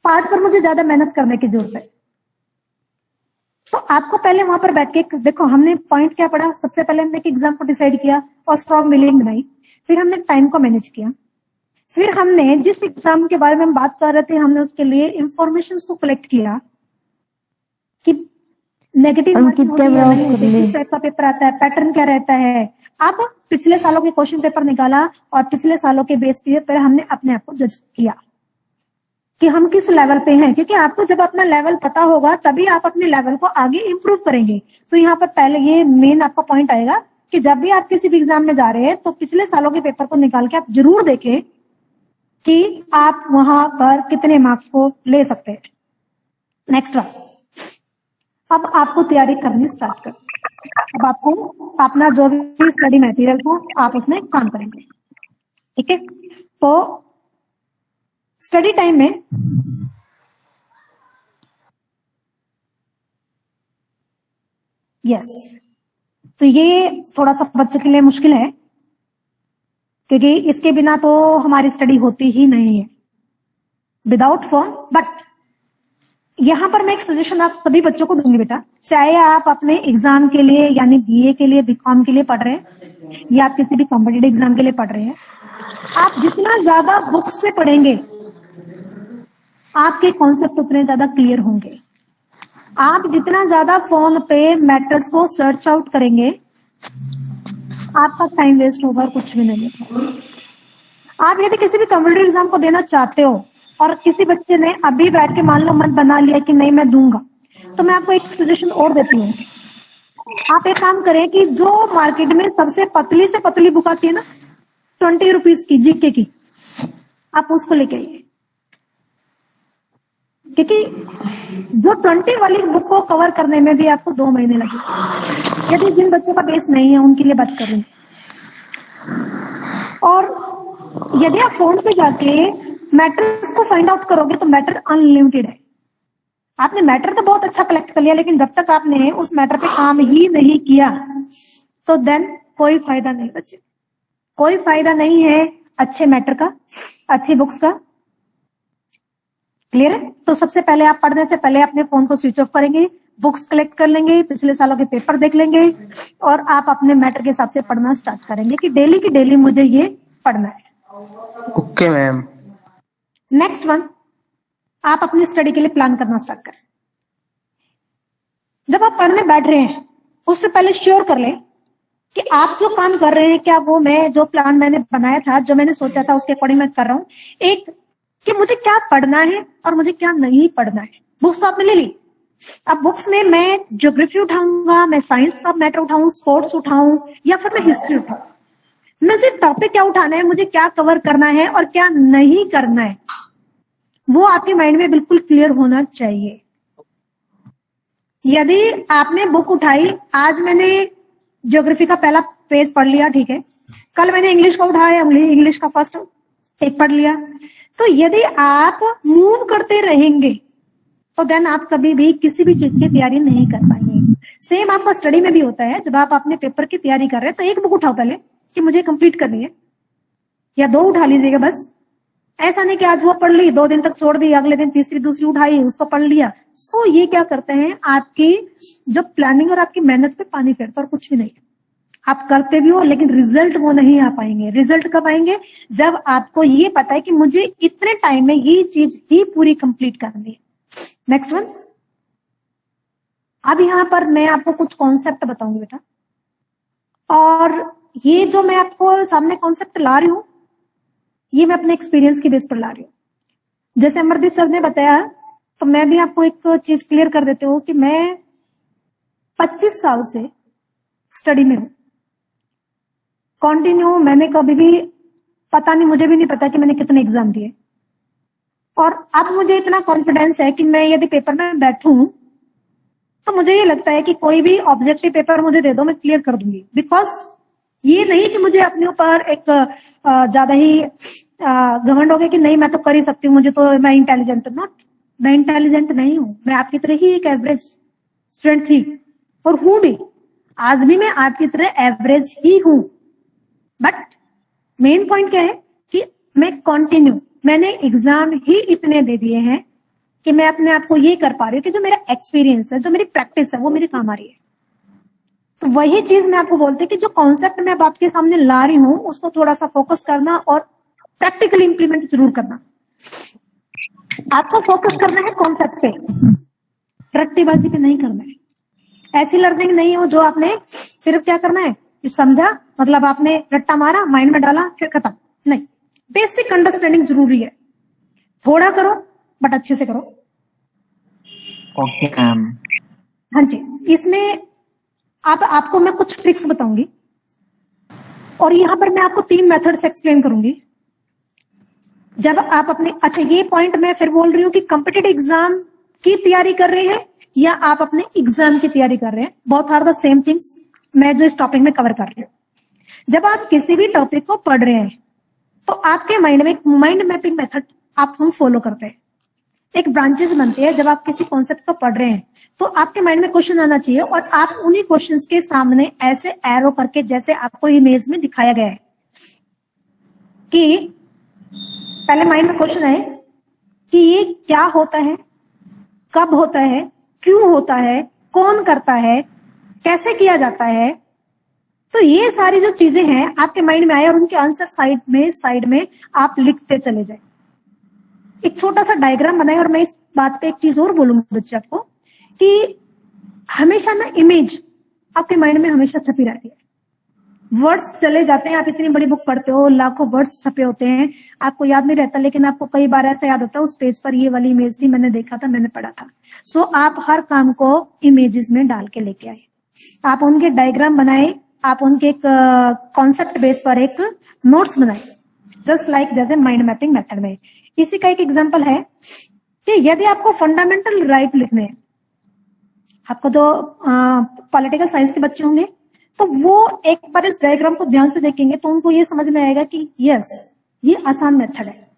पार्ट पर मुझे ज्यादा मेहनत करने की जरूरत है। तो आपको पहले वहां पर बैठ के देखो, हमने पॉइंट क्या पढ़ा, सबसे पहले हमने एग्जाम को डिसाइड किया और स्ट्रॉन्ग मिलिंग बनाई, फिर हमने टाइम को मैनेज किया, फिर हमने जिस एग्जाम के बारे में हम बात कर रहे थे हमने उसके लिए इंफॉर्मेशन को कलेक्ट किया कि नेगेटिव मार्किंग होती है, किस टाइप का पेपर आता है, पैटर्न क्या रहता है। अब पिछले सालों के क्वेश्चन पेपर निकाला और पिछले सालों के बेस पे हमने अपने आप को जज किया कि हम किस लेवल पे हैं, क्योंकि आपको जब अपना लेवल पता होगा तभी आप अपने लेवल को आगे इंप्रूव करेंगे। तो यहाँ पर पहले ये मेन आपका पॉइंट आएगा कि जब भी आप किसी भी एग्जाम में जा रहे हैं तो पिछले सालों के पेपर को निकाल के आप जरूर देखें कि आप वहां पर कितने मार्क्स को ले सकते हैं। नेक्स्ट वन, अब आपको तैयारी करनी स्टार्ट कर। अब आपको अपना जो भी स्टडी मटेरियल हो आप उसमें काम करेंगे। ठीक है, तो स्टडी टाइम में यस, तो ये थोड़ा सा बच्चों के लिए मुश्किल है क्योंकि इसके बिना तो हमारी स्टडी होती ही नहीं है विदाउट फोन। बट यहां पर मैं एक सजेशन आप सभी बच्चों को दूंगी बेटा, चाहे आप अपने एग्जाम के लिए यानी बीए के लिए, बीकॉम के लिए पढ़ रहे हैं या आप किसी भी कॉम्पिटिटिव एग्जाम के लिए पढ़ रहे हैं, आप जितना ज्यादा बुक्स से पढ़ेंगे आपके कॉन्सेप्ट उतने ज्यादा क्लियर होंगे। आप जितना ज्यादा फोन पे मैटर्स को सर्च आउट करेंगे आपका टाइम वेस्ट होगा और कुछ भी नहीं होगा। आप यदि किसी भी कॉम्पिटिटिव एग्जाम को देना चाहते हो और किसी बच्चे ने अभी बैठ के मान लो मन बना लिया कि नहीं मैं दूंगा, तो मैं आपको एक सजेशन और देती हूँ। आप एक काम करें कि जो मार्केट में सबसे पतली से पतली बुक आती है ना 20 रुपीज की जीके की, आप उसको लेके आइए, क्योंकि जो 20 वाली बुक को कवर करने में भी आपको 2 महीने लगेंगे। यदि जिन बच्चों का बेस नहीं है उनके लिए बात करूंगी। और यदि आप फोन पे जाके मैटर्स को फाइंड आउट करोगे तो मैटर अनलिमिटेड है। आपने मैटर तो बहुत अच्छा कलेक्ट कर लिया, लेकिन जब तक आपने उस मैटर पे काम ही नहीं किया तो देन कोई फायदा नहीं बच्चे, कोई फायदा नहीं है अच्छे मैटर का, अच्छी बुक्स का। क्लियर है? तो सबसे पहले आप पढ़ने से पहले अपने फोन को स्विच ऑफ करेंगे, बुक्स कलेक्ट कर लेंगे, पिछले सालों के पेपर देख लेंगे और आप अपने मैटर के हिसाब से पढ़ना स्टार्ट करेंगे कि डेली की डेली मुझे ये पढ़ना है। Okay ma'am. नेक्स्ट वन, आप अपनी स्टडी के लिए प्लान करना स्टार्ट करें। जब आप पढ़ने बैठ रहे हैं उससे पहले श्योर कर लें कि आप जो काम कर रहे हैं क्या वो मैं जो प्लान मैंने बनाया था, जो मैंने सोचा था उसके अकॉर्डिंग मैं कर रहा हूं। एक कि मुझे क्या पढ़ना है और मुझे क्या नहीं पढ़ना है। बुक्स तो आपने ले ली, अब बुक्स में मैं ज्योग्राफी उठाऊंगा, मैं साइंस का मैटर उठाऊं, स्पोर्ट्स उठाऊं या फिर मैं हिस्ट्री उठाऊं। मुझे टॉपिक क्या उठाना है, मुझे क्या कवर करना है और क्या नहीं करना है, वो आपके माइंड में बिल्कुल क्लियर होना चाहिए। यदि आपने बुक उठाई, आज मैंने ज्योग्राफी का पहला पेज पढ़ लिया, ठीक है, कल मैंने इंग्लिश का उठाया, इंग्लिश का फर्स्ट एक पढ़ लिया, तो यदि आप मूव करते रहेंगे तो देन आप कभी भी किसी भी चीज की तैयारी नहीं कर पाएंगे। सेम आपका स्टडी में भी होता है। जब आप अपने पेपर की तैयारी कर रहे हैं तो एक बुक उठाओ पहले कि मुझे कंप्लीट करनी है, या दो उठा लीजिएगा बस। ऐसा नहीं कि आज वो पढ़ ली, 2 दिन तक छोड़ दी, अगले दिन तीसरी दूसरी उठाई, उसको पढ़ लिया। सो ये क्या करते हैं, आपकी जो प्लानिंग और आपकी मेहनत पे पानी फेरता और कुछ भी नहीं है। आप करते भी हो लेकिन रिजल्ट वो नहीं आ पाएंगे। रिजल्ट कब आएंगे, जब आपको ये पता है कि मुझे इतने टाइम में ये चीज ही पूरी कंप्लीट करनी है। नेक्स्ट वन, अब यहां पर मैं आपको कुछ कॉन्सेप्ट बताऊंगी बेटा, और ये जो मैं आपको सामने कॉन्सेप्ट ला रही हूं ये मैं अपने एक्सपीरियंस की बेस पर ला रही हूँ। जैसे अमरदीप सर ने बताया तो मैं भी आपको एक चीज क्लियर कर देती हूँ कि मैं 25 साल से स्टडी में हूं कंटिन्यू। मैंने कभी भी, पता नहीं, मुझे भी नहीं पता कि मैंने कितने एग्जाम दिए, और अब मुझे इतना कॉन्फिडेंस है कि मैं यदि पेपर में बैठूं तो मुझे ये लगता है कि कोई भी ऑब्जेक्टिव पेपर मुझे दे दो मैं क्लियर कर दूंगी। बिकॉज ये नहीं कि मुझे अपने ऊपर एक ज्यादा ही घमंड हो गया कि नहीं मैं तो कर ही सकती हूँ, मुझे तो, मैं इंटेलिजेंट हूं। नॉट, मैं इंटेलिजेंट नहीं हूं, मैं आपकी तरह ही एक एवरेज स्टूडेंट थी और हूं भी, आज भी मैं आपकी तरह एवरेज ही हूं। बट मेन पॉइंट क्या है कि मैं कंटिन्यू, मैंने एग्जाम ही इतने दे दिए हैं कि मैं अपने आप को ये कर पा रही हूँ कि जो मेरा एक्सपीरियंस है, जो मेरी प्रैक्टिस है, वो मेरे काम आ रही है। तो वही चीज मैं आपको बोलती हूँ कि जो कॉन्सेप्ट मैं अब आपके सामने ला रही हूँ उसको थोड़ा सा फोकस करना और प्रैक्टिकली इंप्लीमेंट जरूर करना। आपको फोकस करना है कॉन्सेप्ट पे, रट्टीबाजी पे नहीं करना है। ऐसी लर्निंग नहीं हो जो आपने सिर्फ क्या करना है कि समझा, मतलब आपने रट्टा मारा, माइंड में डाला, फिर खत्म। नहीं, बेसिक अंडरस्टैंडिंग जरूरी है। थोड़ा करो बट अच्छे से करो। Okay ma'am. हाँ जी, इसमें अब आपको मैं कुछ ट्रिक्स बताऊंगी और यहाँ पर मैं आपको 3 मेथड्स एक्सप्लेन करूंगी। जब आप अपने, अच्छा ये पॉइंट मैं फिर बोल रही हूँ कि कॉम्पिटिटिव एग्जाम की तैयारी कर रहे हैं या आप अपने एग्जाम की तैयारी कर रहे हैं, both are the same things मैं जो इस टॉपिक में कवर कर रही हूँ। जब आप किसी भी टॉपिक को पढ़ रहे हैं तो आपके माइंड में एक माइंड मैपिंग मेथड आप हम फॉलो करते हैं, एक ब्रांचेस बनती है। जब आप किसी कॉन्सेप्ट को पढ़ रहे हैं तो आपके माइंड में क्वेश्चन आना चाहिए और आप उन्हीं क्वेश्चंस के सामने ऐसे एरो करके, जैसे आपको इमेज में दिखाया गया है कि पहले माइंड में क्वेश्चन है कि ये क्या होता है, कब होता है, क्यों होता है, कौन करता है, कैसे किया जाता है। तो ये सारी जो चीजें हैं आपके माइंड में आए और उनके आंसर साइड में आप लिखते चले जाए। एक छोटा सा डायग्राम बनाए। और मैं इस बात पे एक चीज और बोलूंगी बच्चे आपको कि हमेशा ना इमेज आपके माइंड में हमेशा छपी रहती है। वर्ड्स चले जाते हैं, आप इतनी बड़ी बुक पढ़ते हो, लाखों वर्ड्स छपे होते हैं, आपको याद नहीं रहता, लेकिन आपको कई बार ऐसा याद होता है उस पेज पर ये वाली इमेज थी, मैंने देखा था, मैंने पढ़ा था। सो आप हर काम को इमेजेस में डाल के लेके आए, आप उनके डायग्राम बनाए, आप उनके एक कॉन्सेप्ट बेस पर एक नोट्स बनाए, जस्ट लाइक जैसे माइंड मैपिंग मेथड में। इसी का एक एग्जांपल है कि यदि आपको फंडामेंटल राइट लिखने हैं, आपको जो पॉलिटिकल साइंस के बच्चे होंगे तो वो एक बार इस डायग्राम को ध्यान से देखेंगे तो उनको ये समझ में आएगा कि यस, ये आसान मेथड है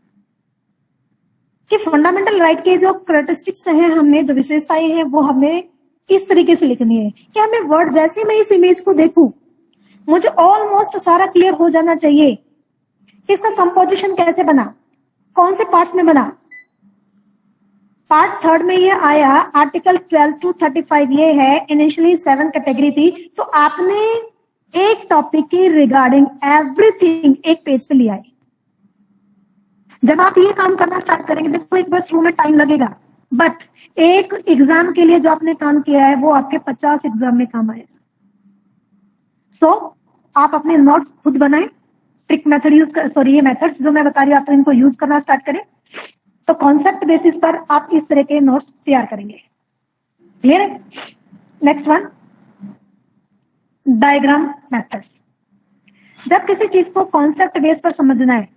कि फंडामेंटल राइट के जो कैरेक्टरिस्टिक्स हैं, हमने जो विशेषताएं हैं, वो हमें इस तरीके से लिखनी है कि हमें वर्ड जैसे मैं इस इमेज को देखूं मुझे ऑलमोस्ट सारा क्लियर हो जाना चाहिए। इसका कंपोजिशन कैसे बना, कौन से पार्ट्स में बना। पार्ट थर्ड में ये आया आर्टिकल 12 to 35, ये है इनिशियली 7 कैटेगरी थी, तो आपने एक टॉपिक के रिगार्डिंग एवरीथिंग एक पेज पे लिया है। जब आप ये काम करना स्टार्ट करेंगे, देखो एक बार शुरू में टाइम लगेगा, बट एक एग्जाम के लिए जो आपने काम किया है वो आपके 50 एग्जाम में काम आएगा। सो आप अपने नोट्स खुद बनाएं, ट्रिक मेथड यूज कर, सॉरी ये मेथड्स जो मैं बता रही हूँ आप इनको यूज करना स्टार्ट करें, तो कॉन्सेप्ट बेसिस पर आप इस तरह के नोट्स तैयार करेंगे। क्लियर है? Next one, diagram methods. जब किसी चीज को कॉन्सेप्ट बेस पर समझना है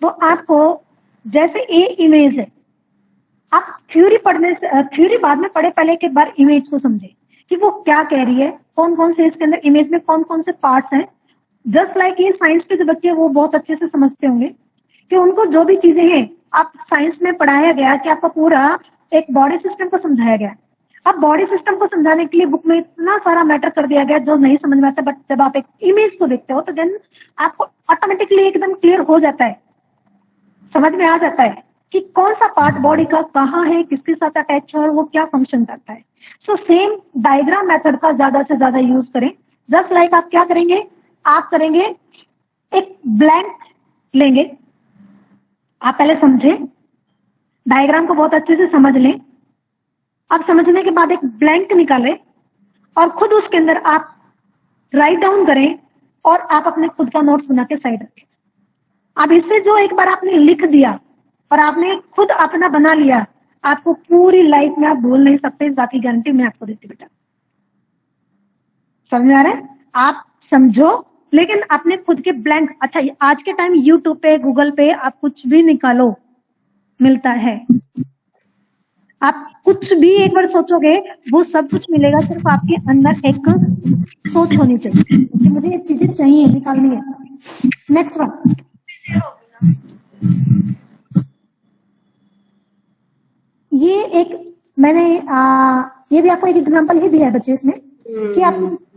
तो आपको, जैसे ए इमेज है, आप थ्योरी पढ़ने से, थ्योरी बाद में पढ़े, पहले एक बार इमेज को समझे कि वो क्या कह रही है, कौन कौन से इसके अंदर इमेज में कौन कौन से पार्ट्स हैं। जस्ट लाइक ये साइंस के जो बच्चे हैं वो बहुत अच्छे से समझते होंगे कि उनको जो भी चीजें हैं, आप साइंस में पढ़ाया गया कि आपका पूरा एक बॉडी सिस्टम को समझाया गया। अब बॉडी सिस्टम को समझाने के लिए बुक में इतना सारा मैटर कर दिया गया जो नहीं समझ में आता, बट जब आप एक इमेज को देखते हो तो देन आपको ऑटोमेटिकली एकदम क्लियर हो जाता है, समझ में आ जाता है कि कौन सा पार्ट बॉडी का कहाँ है, किसके साथ अटैच है और वो क्या फंक्शन करता है। सो सेम डायग्राम मेथड का ज्यादा से ज्यादा यूज करें। जस्ट लाइक आप क्या करेंगे, आप करेंगे एक ब्लैंक लेंगे, आप पहले समझें, डायग्राम को बहुत अच्छे से समझ लें। अब समझने के बाद एक ब्लैंक निकालें और खुद उसके अंदर आप राइट डाउन करें और आप अपने खुद का नोट्स बना के साइड रखें। अब इससे जो एक बार आपने लिख दिया और आपने खुद अपना बना लिया, आपको पूरी लाइफ में आप भूल नहीं सकते, इस बात की गारंटी मैं आपको देती बेटा। समझ में आ रहा है? आप समझो, लेकिन अपने खुद के ब्लैंक, अच्छा आज के टाइम यूट्यूब पे, गूगल पे आप कुछ भी निकालो, मिलता है। आप कुछ भी एक बार सोचोगे वो सब कुछ मिलेगा, सिर्फ आपके अंदर एक सोच होनी चाहिए कि मुझे ये चीजें चाहिए, निकालनी है। नेक्स्ट वन, ये एक मैंने ये भी आपको एक एग्जांपल ही दिया है बच्चे इसमें कि आप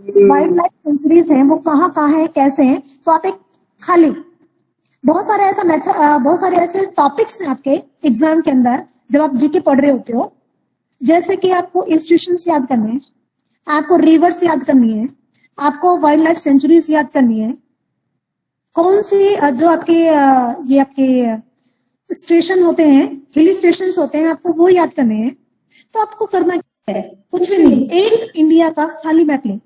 वाइल्ड लाइफ सेंचुरीज हैं वो कहाँ कहाँ है, कैसे हैं। तो आप एक खाली बहुत सारे ऐसा मेथड, बहुत सारे ऐसे टॉपिक्स हैं आपके एग्जाम के अंदर जब आप जीके पढ़ रहे होते हो, जैसे कि आपको इंस्टीट्यूशंस याद करने हैं, आपको रिवर्स याद करनी है, आपको वाइल्ड लाइफ सेंचुरीज याद करनी है, कौन सी जो आपके ये आपके स्टेशन होते हैं, हिल स्टेशन होते हैं, आपको वो याद करने हैं। तो आपको करना क्या है, कुछ भी नहीं, एक इंडिया का खाली मैप ले,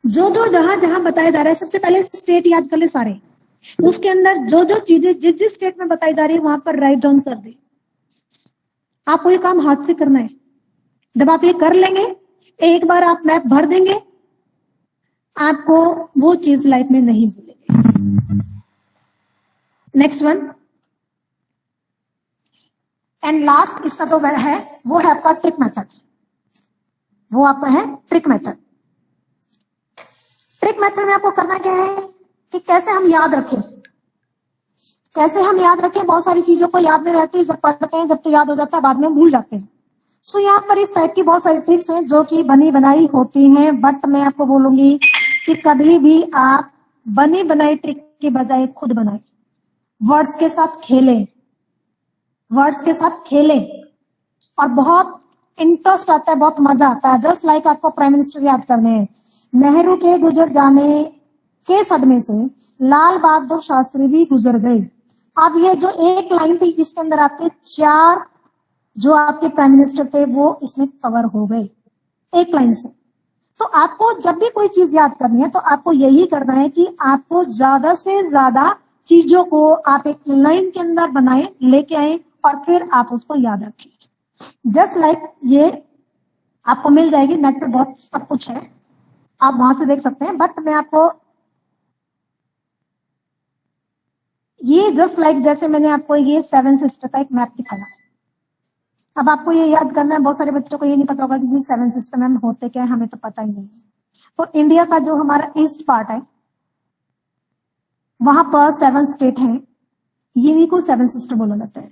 जो जो जहां जहां बताया जा रहा है, सबसे पहले स्टेट याद कर ले सारे, उसके अंदर जो जो चीजें जिस जिस स्टेट में बताई जा रही है वहां पर राइट डाउन कर दे। आपको ये काम हाथ से करना है। जब आप ये कर लेंगे, एक बार आप मैप भर देंगे, आपको वो चीज लाइफ में नहीं भूलेंगे। नेक्स्ट वन एंड लास्ट, इसका जो है वो है आपका ट्रिक मेथड। वो आपका है ट्रिक मेथड। ट्रिक मेथड में आपको करना क्या है कि कैसे हम याद रखें, कैसे हम याद रखें। बहुत सारी चीजों को याद नहीं रहती, जब पढ़ते हैं जब तो याद हो जाता है, बाद में भूल जाते हैं। सो यहाँ पर इस टाइप की बहुत सारी ट्रिक्स हैं जो कि बनी बनाई होती हैं, बट मैं आपको बोलूंगी कि कभी भी आप बनी बनाई ट्रिक के बजाय खुद बनाए, वर्ड्स के साथ खेलें, वर्ड्स के साथ खेलें और बहुत इंटरेस्ट आता है, बहुत मजा आता है। जस्ट लाइक आपको प्राइम मिनिस्टर याद करने हैं। नेहरू के गुजर जाने के सदमे से लाल बहादुर शास्त्री भी गुजर गए। अब ये जो एक लाइन थी, इसके अंदर आपके 4 जो आपके प्राइम मिनिस्टर थे वो इसमें कवर हो गए एक लाइन से। तो आपको जब भी कोई चीज याद करनी है तो आपको यही करना है कि आपको ज्यादा से ज्यादा चीजों को आप एक लाइन के अंदर बनाएं, लेके आए और फिर आप उसको याद रखें। जस्ट लाइक ये आपको मिल जाएगी, नेट पे बहुत सब कुछ है, आप वहां से देख सकते हैं। बट मैं आपको ये जस्ट लाइक जैसे मैंने आपको ये 7 सिस्टर का एक मैप दिखाया, अब आपको ये याद करना है। बहुत सारे बच्चों को ये नहीं पता होगा कि जी 7 सिस्टर में होते क्या है, हमें तो पता ही नहीं है। तो इंडिया का जो हमारा ईस्ट पार्ट है वहां पर 7 स्टेट हैं, यही को 7 सिस्टर बोला जाता है।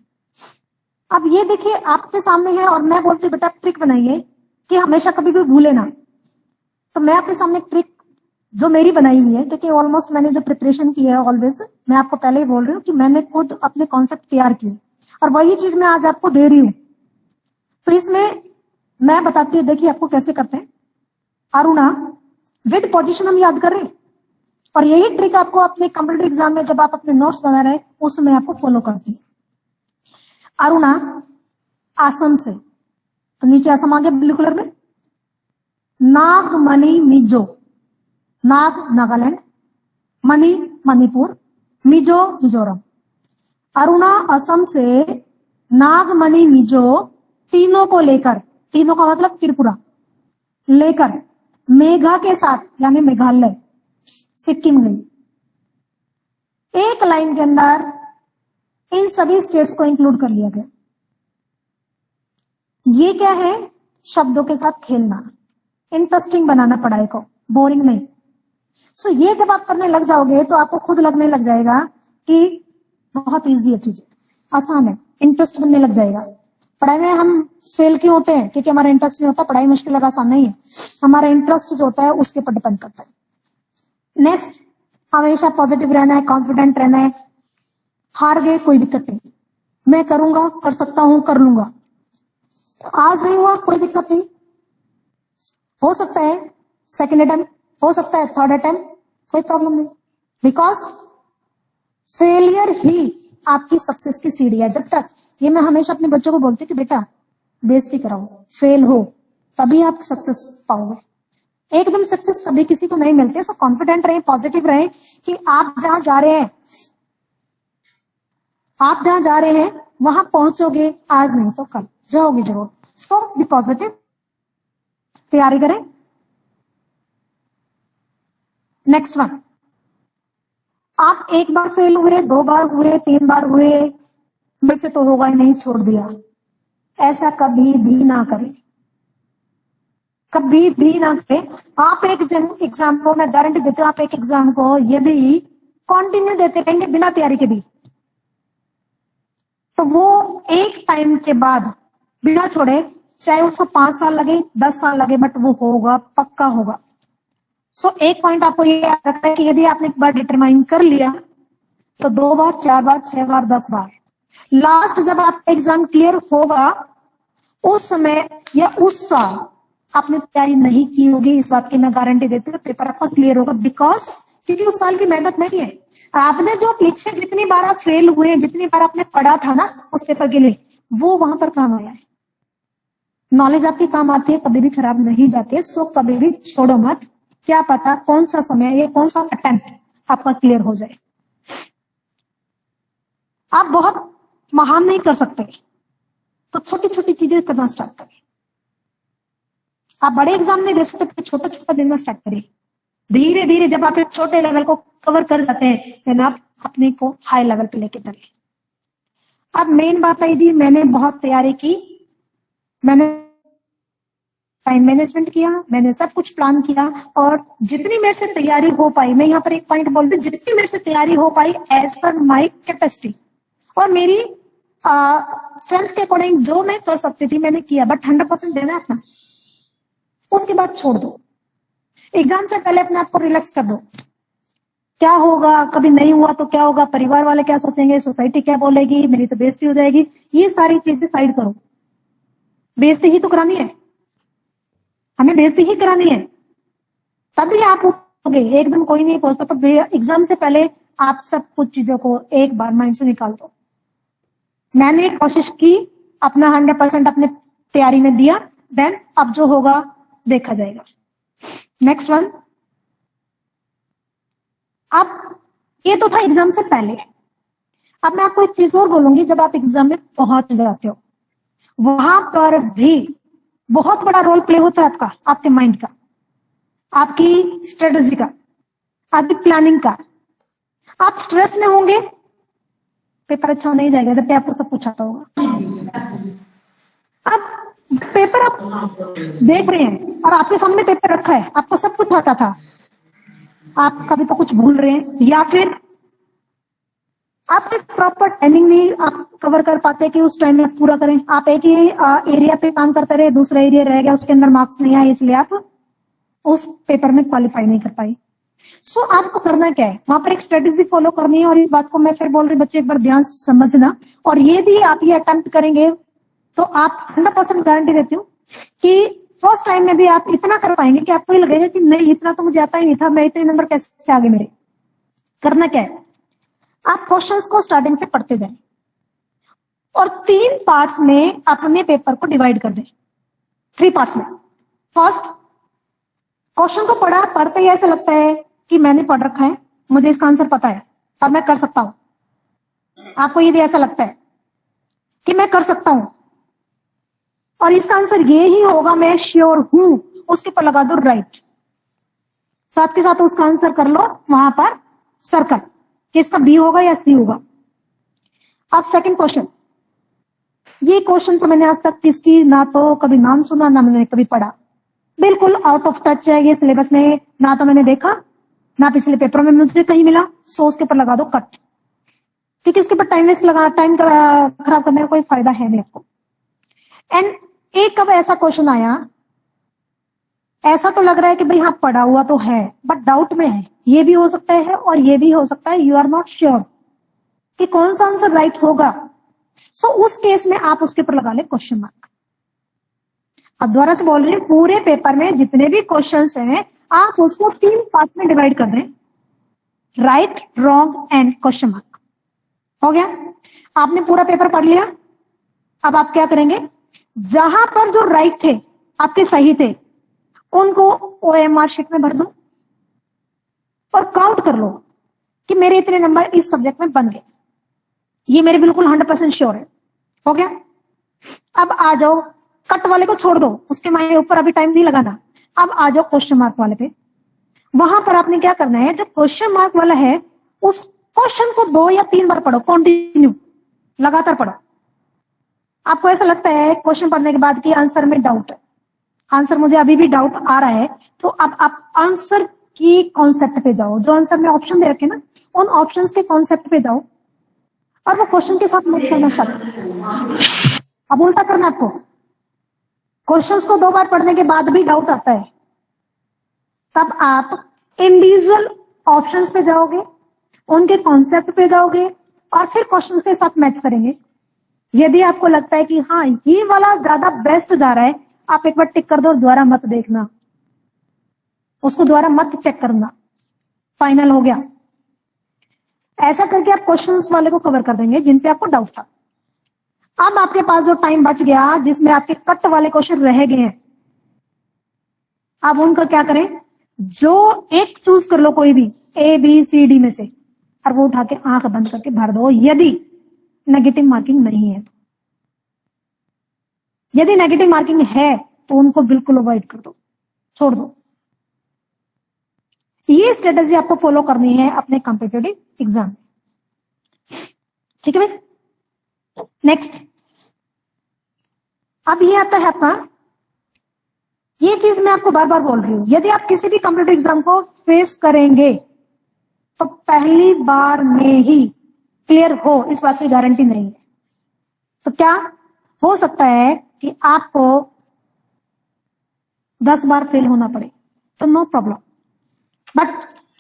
अब ये देखिए आपके सामने है और मैं बोलती बेटा ट्रिक बनाइए कि हमेशा कभी भी भूले ना। तो मैं आपके सामने ट्रिक जो मेरी बनाई हुई है, क्योंकि ऑलमोस्ट मैंने जो प्रिपरेशन की है ऑलवेज, मैं आपको पहले ही बोल रही हूँ कि मैंने खुद अपने कॉन्सेप्ट तैयार किए और वही चीज मैं आज आपको दे रही हूँ। तो इसमें मैं बताती हूँ, देखिए आपको कैसे करते हैं। अरुणा विद पोजीशन हम याद कर रहे हैं और यही ट्रिक आपको अपने कॉम्पिटिटिव एग्जाम में जब आप अपने नोट्स बना रहे हैं उस समय आपको फॉलो करती है। अरुणा असम से, तो नीचे असम आ गया ब्लू कलर में। नागमणि मिजो, नाग नागालैंड, मणि मणिपुर, मिजो मिजोरम। अरुणा असम से, नागमणि मिजो तीनों को लेकर, तीनों का मतलब त्रिपुरा लेकर मेघा के साथ यानी मेघालय सिक्किम गई। एक लाइन के अंदर इन सभी स्टेट्स को इंक्लूड कर लिया गया। ये क्या है? शब्दों के साथ खेलना, इंटरेस्टिंग बनाना पढ़ाई को, बोरिंग नहीं। सो ये जब आप करने लग जाओगे तो आपको खुद लगने लग जाएगा कि बहुत इजी है, चीजें आसान है, इंटरेस्ट बनने लग जाएगा। पढ़ाई में हम फेल क्यों होते हैं? क्योंकि हमारा इंटरेस्ट नहीं होता। पढ़ाई मुश्किल और आसान नहीं है, हमारा इंटरेस्ट जो होता है उसके पर डिपेंड करता है। नेक्स्ट, हमेशा पॉजिटिव रहना है, कॉन्फिडेंट रहना है। हार गए कोई दिक्कत नहीं, मैं करूंगा, कर सकता हूं, कर लूंगा। आज नहीं हुआ कोई दिक्कत नहीं, हो सकता है सेकंड अटेम्प्ट, हो सकता है थर्ड अटेम्प्ट, कोई प्रॉब्लम नहीं। बिकॉज फेलियर ही आपकी सक्सेस की सीढ़ी है। जब तक, ये मैं हमेशा अपने बच्चों को बोलती हूँ कि बेटा बेइज्जती कराओ, फेल हो, तभी आप सक्सेस पाओगे। एकदम सक्सेस कभी किसी को नहीं मिलती। सो कॉन्फिडेंट रहें, पॉजिटिव रहें कि आप जहां जा रहे हैं, आप जहां जा रहे हैं वहां पहुंचोगे, आज नहीं तो कल जाओगे जरूर। सो बी पॉजिटिव, तैयारी करें। नेक्स्ट वन, आप एक बार फेल हुए, 2 बार हुए, 3 बार हुए, मेरे से तो होगा ही नहीं, छोड़ दिया, ऐसा कभी भी ना करें, कभी भी ना करें। आप एक एग्जाम को, मैं गारंटी देती हूँ, आप एक एग्जाम को यदि कंटिन्यू देते रहेंगे बिना तैयारी के भी, तो वो एक टाइम के बाद बिना छोड़े, चाहे उसको 5 साल लगे, 10 साल लगे, बट वो होगा, पक्का होगा। सो एक पॉइंट आपको ये याद रखना है कि यदि आपने एक बार डिटरमाइन कर लिया तो 2 बार, 4 बार, 6 बार, 10 बार, लास्ट जब आपका एग्जाम क्लियर होगा उस समय या उस साल आपने तैयारी नहीं की होगी, इस बात की मैं गारंटी देती हूँ, पेपर आपका क्लियर होगा। बिकॉज क्योंकि उस साल की मेहनत नहीं है, आपने जो पीछे जितनी बार आप फेल हुए, जितनी बार आपने पढ़ा था ना उस पेपर के लिए, वो वहां पर काम आया है। नॉलेज आपकी काम आती है, कभी भी खराब नहीं जाती है। सो कभी भी छोड़ो मत, क्या पता कौन सा समय या कौन सा अटेम्प्ट आपका क्लियर हो जाए। आप बहुत महान नहीं कर सकते, तो छोटी छोटी चीजें करना स्टार्ट करें। आप बड़े एग्जाम नहीं दे सकते, तो छोटा छोटा देना स्टार्ट करिए। धीरे धीरे जब आप एक छोटे लेवल को कवर कर जाते हैं, देन आप अपने को हाई लेवल पे लेके चलिए। अब मेन बात आई जी, मैंने बहुत तैयारी की, मैंने टाइम मैनेजमेंट किया, मैंने सब कुछ प्लान किया और जितनी मेरे से तैयारी हो पाई, मैं यहाँ पर एक पॉइंट बोल रही हूँ, जितनी मेरे से तैयारी हो पाई एज पर माई कैपेसिटी और मेरी स्ट्रेंथ के अकॉर्डिंग जो मैं कर सकती थी मैंने किया। बट 100% देना है अपना, उसके बाद छोड़ दो। एग्जाम से पहले अपने आप को रिलैक्स कर दो। क्या होगा, कभी नहीं हुआ तो क्या होगा, परिवार वाले क्या सोचेंगे, सोसाइटी क्या बोलेगी, मेरी तो बेइज्जती हो जाएगी, ये सारी चीजें साइड करो। बेइज्जती ही तो करानी है, हमें बेइज्जती ही करानी है, तभी आप उठोगे। एकदम कोई नहीं पहुंचता। तो एग्जाम से पहले आप सब कुछ चीजों को एक बार माइंड से निकाल दो। मैंने कोशिश की, अपना 100% अपने तैयारी में दिया, देन अब जो होगा देखा जाएगा। नेक्स्ट वन, अब ये तो था एग्जाम से पहले। अब मैं आपको एक चीज और बोलूंगी, जब आप एग्जाम में पहुंच जाते हो वहां पर भी बहुत बड़ा रोल प्ले होता है आपका, आपके माइंड का, आपकी स्ट्रेटेजी का, आपकी प्लानिंग का। आप स्ट्रेस में होंगे, पेपर अच्छा नहीं जाएगा, जबकि आपको सब कुछ आता होगा। अब पेपर आप देख रहे हैं और आपके सामने पेपर रखा है, आपको सब कुछ आता था, आप कभी तो कुछ भूल रहे हैं, या फिर आपको प्रॉपर टाइमिंग नहीं आप कवर कर पाते कि उस टाइम में आप पूरा करें, आप एक ही एरिया पे काम करते रहे, दूसरा एरिया रह गया, उसके अंदर मार्क्स नहीं आए, इसलिए आप उस पेपर में क्वालिफाई नहीं कर पाए। सो आपको करना क्या है, वहां पर एक स्ट्रेटेजी फॉलो करनी है। और इस बात को मैं फिर बोल रही बच्चे एक बार ध्यान से समझना, और यदि आप ये अटेम्प्ट करेंगे तो आप 100% गारंटी देती हूँ कि फर्स्ट टाइम में भी आप इतना कर पाएंगे कि आपको ये लगेगा कि नहीं इतना तो मुझे आता ही नहीं था, मैं इतने नंबर कैसे आगे मेरे। करना क्या है, आप क्वेश्चंस को स्टार्टिंग से पढ़ते जाएं और 3 पार्ट्स में अपने पेपर को डिवाइड कर दें। 3 पार्ट्स में। फर्स्ट, क्वेश्चन को पढ़ा, पढ़ते ही ऐसा लगता है कि मैंने पढ़ रखा है, मुझे इसका आंसर पता है और मैं कर सकता हूं। आपको यदि ऐसा लगता है कि मैं कर सकता हूं और इसका आंसर ये ही होगा, मैं श्योर हूं, उसके पर लगा दो राइट, साथ के साथ उसका आंसर कर लो वहां पर सर्कल कि इसका बी होगा या सी होगा। अब सेकंड क्वेश्चन, ये क्वेश्चन तो मैंने आज तक किसकी ना तो कभी नाम सुना ना मैंने कभी पढ़ा, बिल्कुल आउट ऑफ टच है, ये सिलेबस में ना तो मैंने देखा ना पिछले पेपर में मुझे कहीं मिला, सो उसके ऊपर लगा दो कट, क्योंकि उसके ऊपर टाइम वेस्ट लगा, टाइम खराब करने का कोई फायदा है नहीं आपको। एंड एक कब ऐसा क्वेश्चन आया, ऐसा तो लग रहा है कि भाई हाँ पढ़ा हुआ तो है बट डाउट में है, ये भी हो सकता है और ये भी हो सकता है, यू आर नॉट श्योर कि कौन सा आंसर राइट होगा। सो उस केस में आप उसके ऊपर लगा ले क्वेश्चन मार्क। अब दोबारा से बोल रही हूँ, पूरे पेपर में जितने भी क्वेश्चंस हैं आप उसको 3 पार्ट में डिवाइड कर दें, right, wrong and question mark. हो गया, आपने पूरा पेपर पढ़ लिया। अब आप क्या करेंगे, जहां पर जो राइट थे आपके सही थे उनको OMR शीट में भर दो और काउंट कर लो कि मेरे इतने नंबर इस सब्जेक्ट में बन गए, ये मेरे बिल्कुल 100% श्योर है। हो गया, अब आ जाओ, कट वाले को छोड़ दो, उसके मायने ऊपर अभी टाइम नहीं लगाना। अब आ जाओ क्वेश्चन मार्क वाले पे। वहां पर आपने क्या करना है, जो क्वेश्चन मार्क वाला है उस क्वेश्चन को 2 या 3 बार पढ़ो, कंटिन्यू लगातार पढ़ो। आपको ऐसा लगता है क्वेश्चन पढ़ने के बाद कि आंसर में डाउट है, आंसर मुझे अभी भी डाउट आ रहा है, तो अब आप आंसर की कॉन्सेप्ट पे जाओ, जो आंसर में ऑप्शन दे रखे ना उन ऑप्शंस के कॉन्सेप्ट पे जाओ और वो क्वेश्चन के साथ मैच करना स्टार्ट। अब उल्टा करना, आपको क्वेश्चंस को 2 बार पढ़ने के बाद भी डाउट आता है, तब आप इंडिविजुअल ऑप्शंस पे जाओगे, उनके कॉन्सेप्ट पे जाओगे और फिर क्वेश्चंस के साथ मैच करेंगे। यदि आपको लगता है कि हाँ ये वाला ज्यादा बेस्ट जा रहा है, आप एक बार टिक कर दो, दोबारा मत देखना, उसको दोबारा मत चेक करना, फाइनल हो गया। ऐसा करके आप क्वेश्चंस वाले को कवर कर देंगे जिन पे आपको डाउट था। अब आपके पास जो टाइम बच गया जिसमें आपके कट वाले क्वेश्चन रह गए हैं, अब उनका क्या करें, जो एक चूज कर लो, कोई भी ABCD में से, और वो उठा के आंख बंद करके भर दो, यदि नेगेटिव मार्किंग नहीं है तो। यदि नेगेटिव मार्किंग है तो उनको बिल्कुल अवॉइड कर दो, छोड़ दो। ये स्ट्रेटेजी आपको फॉलो करनी है अपने कॉम्पिटिटिव एग्जाम में, ठीक है भाई। नेक्स्ट, अब ये आता है आपका, ये चीज मैं आपको बार बार बोल रही हूं, यदि आप किसी भी कॉम्पिटिटिव एग्जाम को फेस करेंगे तो पहली बार में ही क्लियर हो, इस बात की गारंटी नहीं है। तो क्या हो सकता है कि आपको 10 बार फेल होना पड़े, तो नो प्रॉब्लम, बट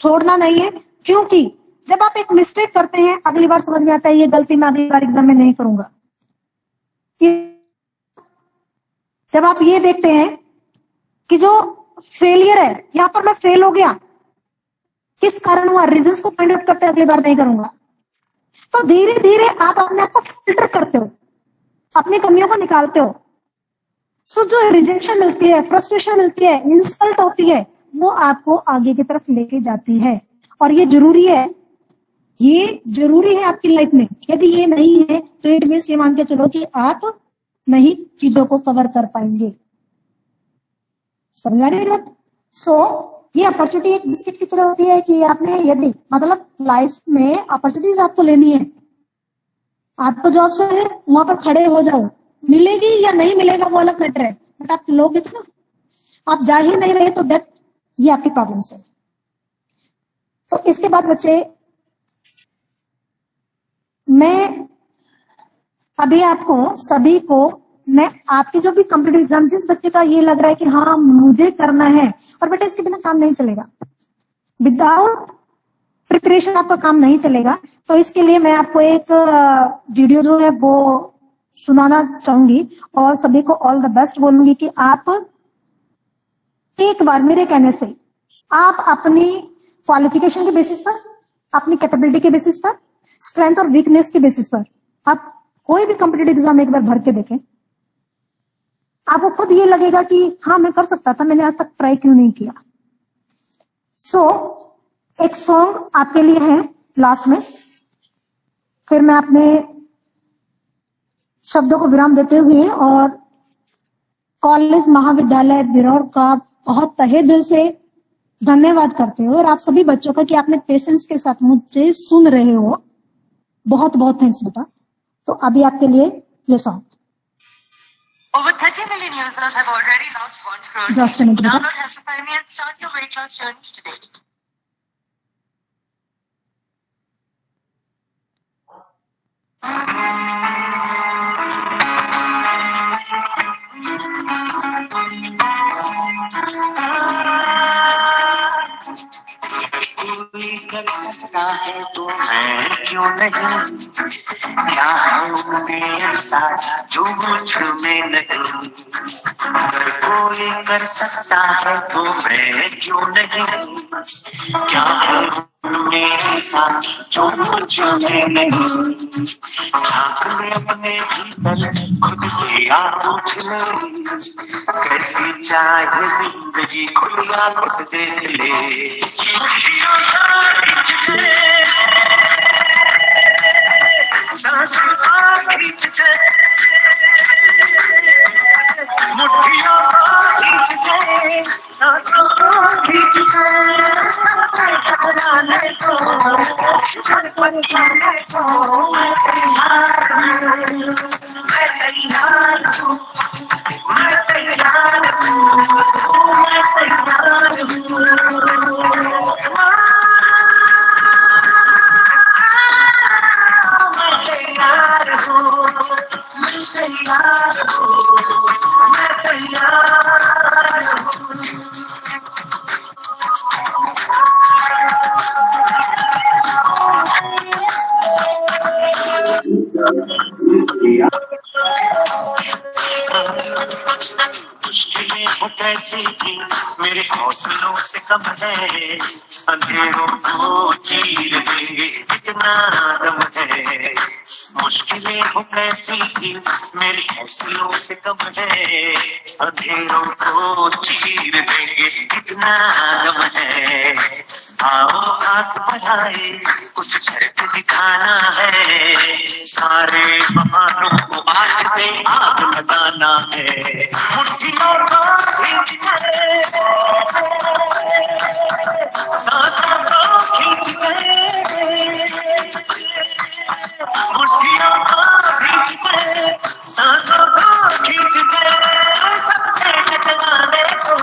छोड़ना नहीं है, क्योंकि जब आप एक मिस्टेक करते हैं अगली बार समझ में आता है ये गलती मैं अगली बार एग्जाम में नहीं करूंगा। जब आप ये देखते हैं कि जो फेलियर है यहां पर मैं फेल हो गया, किस कारण हुआ, रीजंस को फाइंड आउट करते हैं, अगली बार नहीं करूंगा। तो धीरे धीरे आप अपने आप को फिल्टर करते हो, अपनी कमियों को निकालते हो। सो जो रिजेक्शन मिलती है, फ्रस्ट्रेशन मिलती है, इंसल्ट होती है, वो आपको आगे की तरफ लेके जाती है, और ये जरूरी है, ये जरूरी है आपकी लाइफ में। यदि ये नहीं है तो इट मींस ये मान के चलो कि आप नहीं चीजों को कवर कर पाएंगे। समझ आ रही है बात? सो ये अपॉर्चुनिटी एक बिस्किट की तरह होती है कि आपने यदि मतलब लाइफ में अपॉर्चुनिटीज आपको लेनी है, आपको जॉब से वहां पर खड़े हो जाओ, मिलेगी या नहीं मिलेगा वो अलग मैटर है, बट आप लोगे तो, आप जा ही नहीं रहे तो दैट ये आपकी प्रॉब्लम है। तो इसके बाद बच्चे मैं अभी आपको सभी को मैं आपकी जो भी कॉम्पिटिटिव एग्जाम जिस बच्चे का ये लग रहा है कि हाँ मुझे करना है, और बेटा इसके बिना काम नहीं चलेगा, विदाउट प्रिपरेशन आपका काम नहीं चलेगा। तो इसके लिए मैं आपको एक वीडियो जो है वो सुनाना चाहूंगी और सभी को ऑल द बेस्ट बोलूंगी कि आप एक बार मेरे कहने से आप अपनी क्वालिफिकेशन के बेसिस पर, अपनी कैपेबिलिटी के बेसिस पर, स्ट्रेंथ और वीकनेस के बेसिस पर आप कोई भी कॉम्पिटिटिव एग्जाम एक बार भर के देखें, आपको खुद ये लगेगा कि हाँ मैं कर सकता था, मैंने आज तक ट्राई क्यों नहीं किया। सो एक सॉन्ग आपके लिए है लास्ट में, फिर मैं अपने शब्दों को विराम देते हुए और कॉलेज महाविद्यालय बिरौर का बहुत तहे दिल से धन्यवाद करते हो और आप सभी बच्चों का कि आपने पेशेंस के साथ मुझे सुन रहे हो, बहुत बहुत थैंक्स बेटा। तो अभी आपके लिए ये song. Over 30 million users have already lost 1 crore. Just a minute, beta. Download Happify Me and start your weight loss journey today. कोई कर सकता है तो मैं क्यों नहीं, क्या है उनमें ऐसा जो मुझ में नहीं। अगर कोई कर सकता है तो मैं क्यों नहीं, क्या है उनमें ऐसा जो मुझ में नहीं। झांक में अपने भीतर खुद से आप पूछ ले, कैसी चाहे जिंदगी खुली आंखों से देख ले। सांसों को खींचते, मुट्ठियों को खींचते, सांसों को खींचते, सबसे टकराने को, सर पर जाने को मैं तैयार हूँ, मैं तैयार हूँ, मैं तैयार हूँ, मैं तैयार हूँ। मुश्किलें हो कैसी थी मेरे हौसलों से कम है, अंधेरों को चीर देंगे कितना दम है। मुश्किलें हो कैसी थी मेरे हौसलों से कम है, अंधेरों को चीर देंगे कितना दम है। आओ हाथ बढ़ाए कुछ करके दिखाना है, सारे बहानों को आज से आग लगाना है। मुट्ठियों को खींचते, सांसों को खींचते, मुट्ठियों को खींचते, सांसों को खींचते, सबसे टकराने को,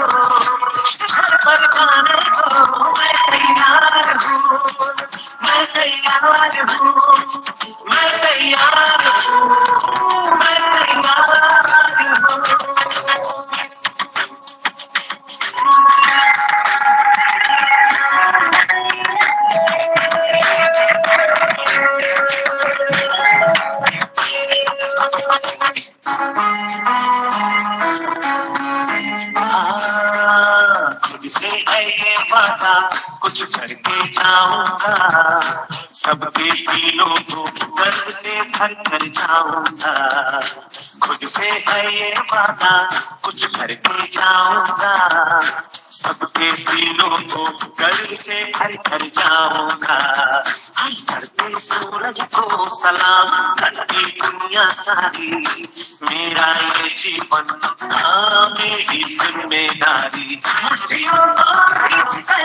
शिखर पर जाने को मैं तैयार हूँ, मैं तैयार हूँ, मैं तैयार हूँ, मैं तैयार हूँ। खुद से है ये वादा कुछ करके जाऊंगा, सबके सीनों को गर्व से भर कर जाऊंगा। खुद से है ये वादा कुछ करके जाऊंगा, सबके सीनों को गर्व से भर कर जाऊंगा। हर करते सूरज को सलाम करती दुनिया सारी, मेरा ये जीवन हाँ मेरी जिम्मेदारी। मुट्ठियों को खींचते,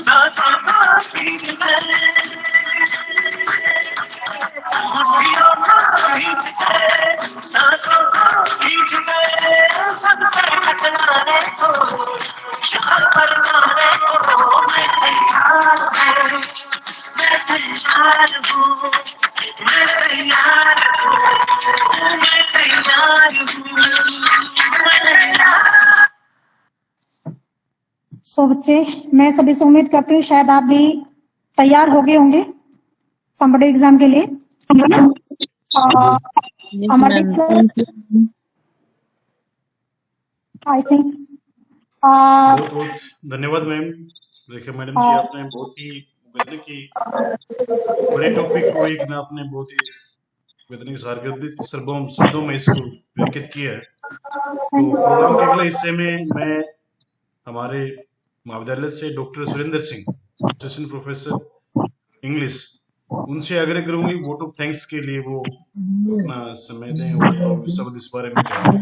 सांसों को खींचते, मुट्ठियों को खींचते, सांसों को खींचते, सबसे टकराने को, शिखर पर लगाने को मैं तैयार हूँ, मैं तैयार हूँ, मैं तैयार हूँ, मैं तैयार हूँ, मैं तैयार। सो बच्चे, मैं सभी से उम्मीद करती हूँ शायद आप भी तैयार हो गए होंगे कॉम्पिटिटिव एग्जाम के लिए। अमरदीप सर, आई थिंक बहुत बहुत धन्यवाद मैम। देखिए मैडम जी, आपने बहुत ही कहते कि बड़े टॉपिक को एक ना आपने बहुत ही कहते सारगर्भित शब्दों में इसको व्याख्यात किया है। तो प्रोग्राम के अगले हिस्से में मैं हमारे महाविद्यालय से doctor Surendra Singh, assistant professor English, उनसे आग्रह करूंगी वोट ऑफ थैंक्स के लिए वो अपना समय दें और शब्द इस बारे में कहें।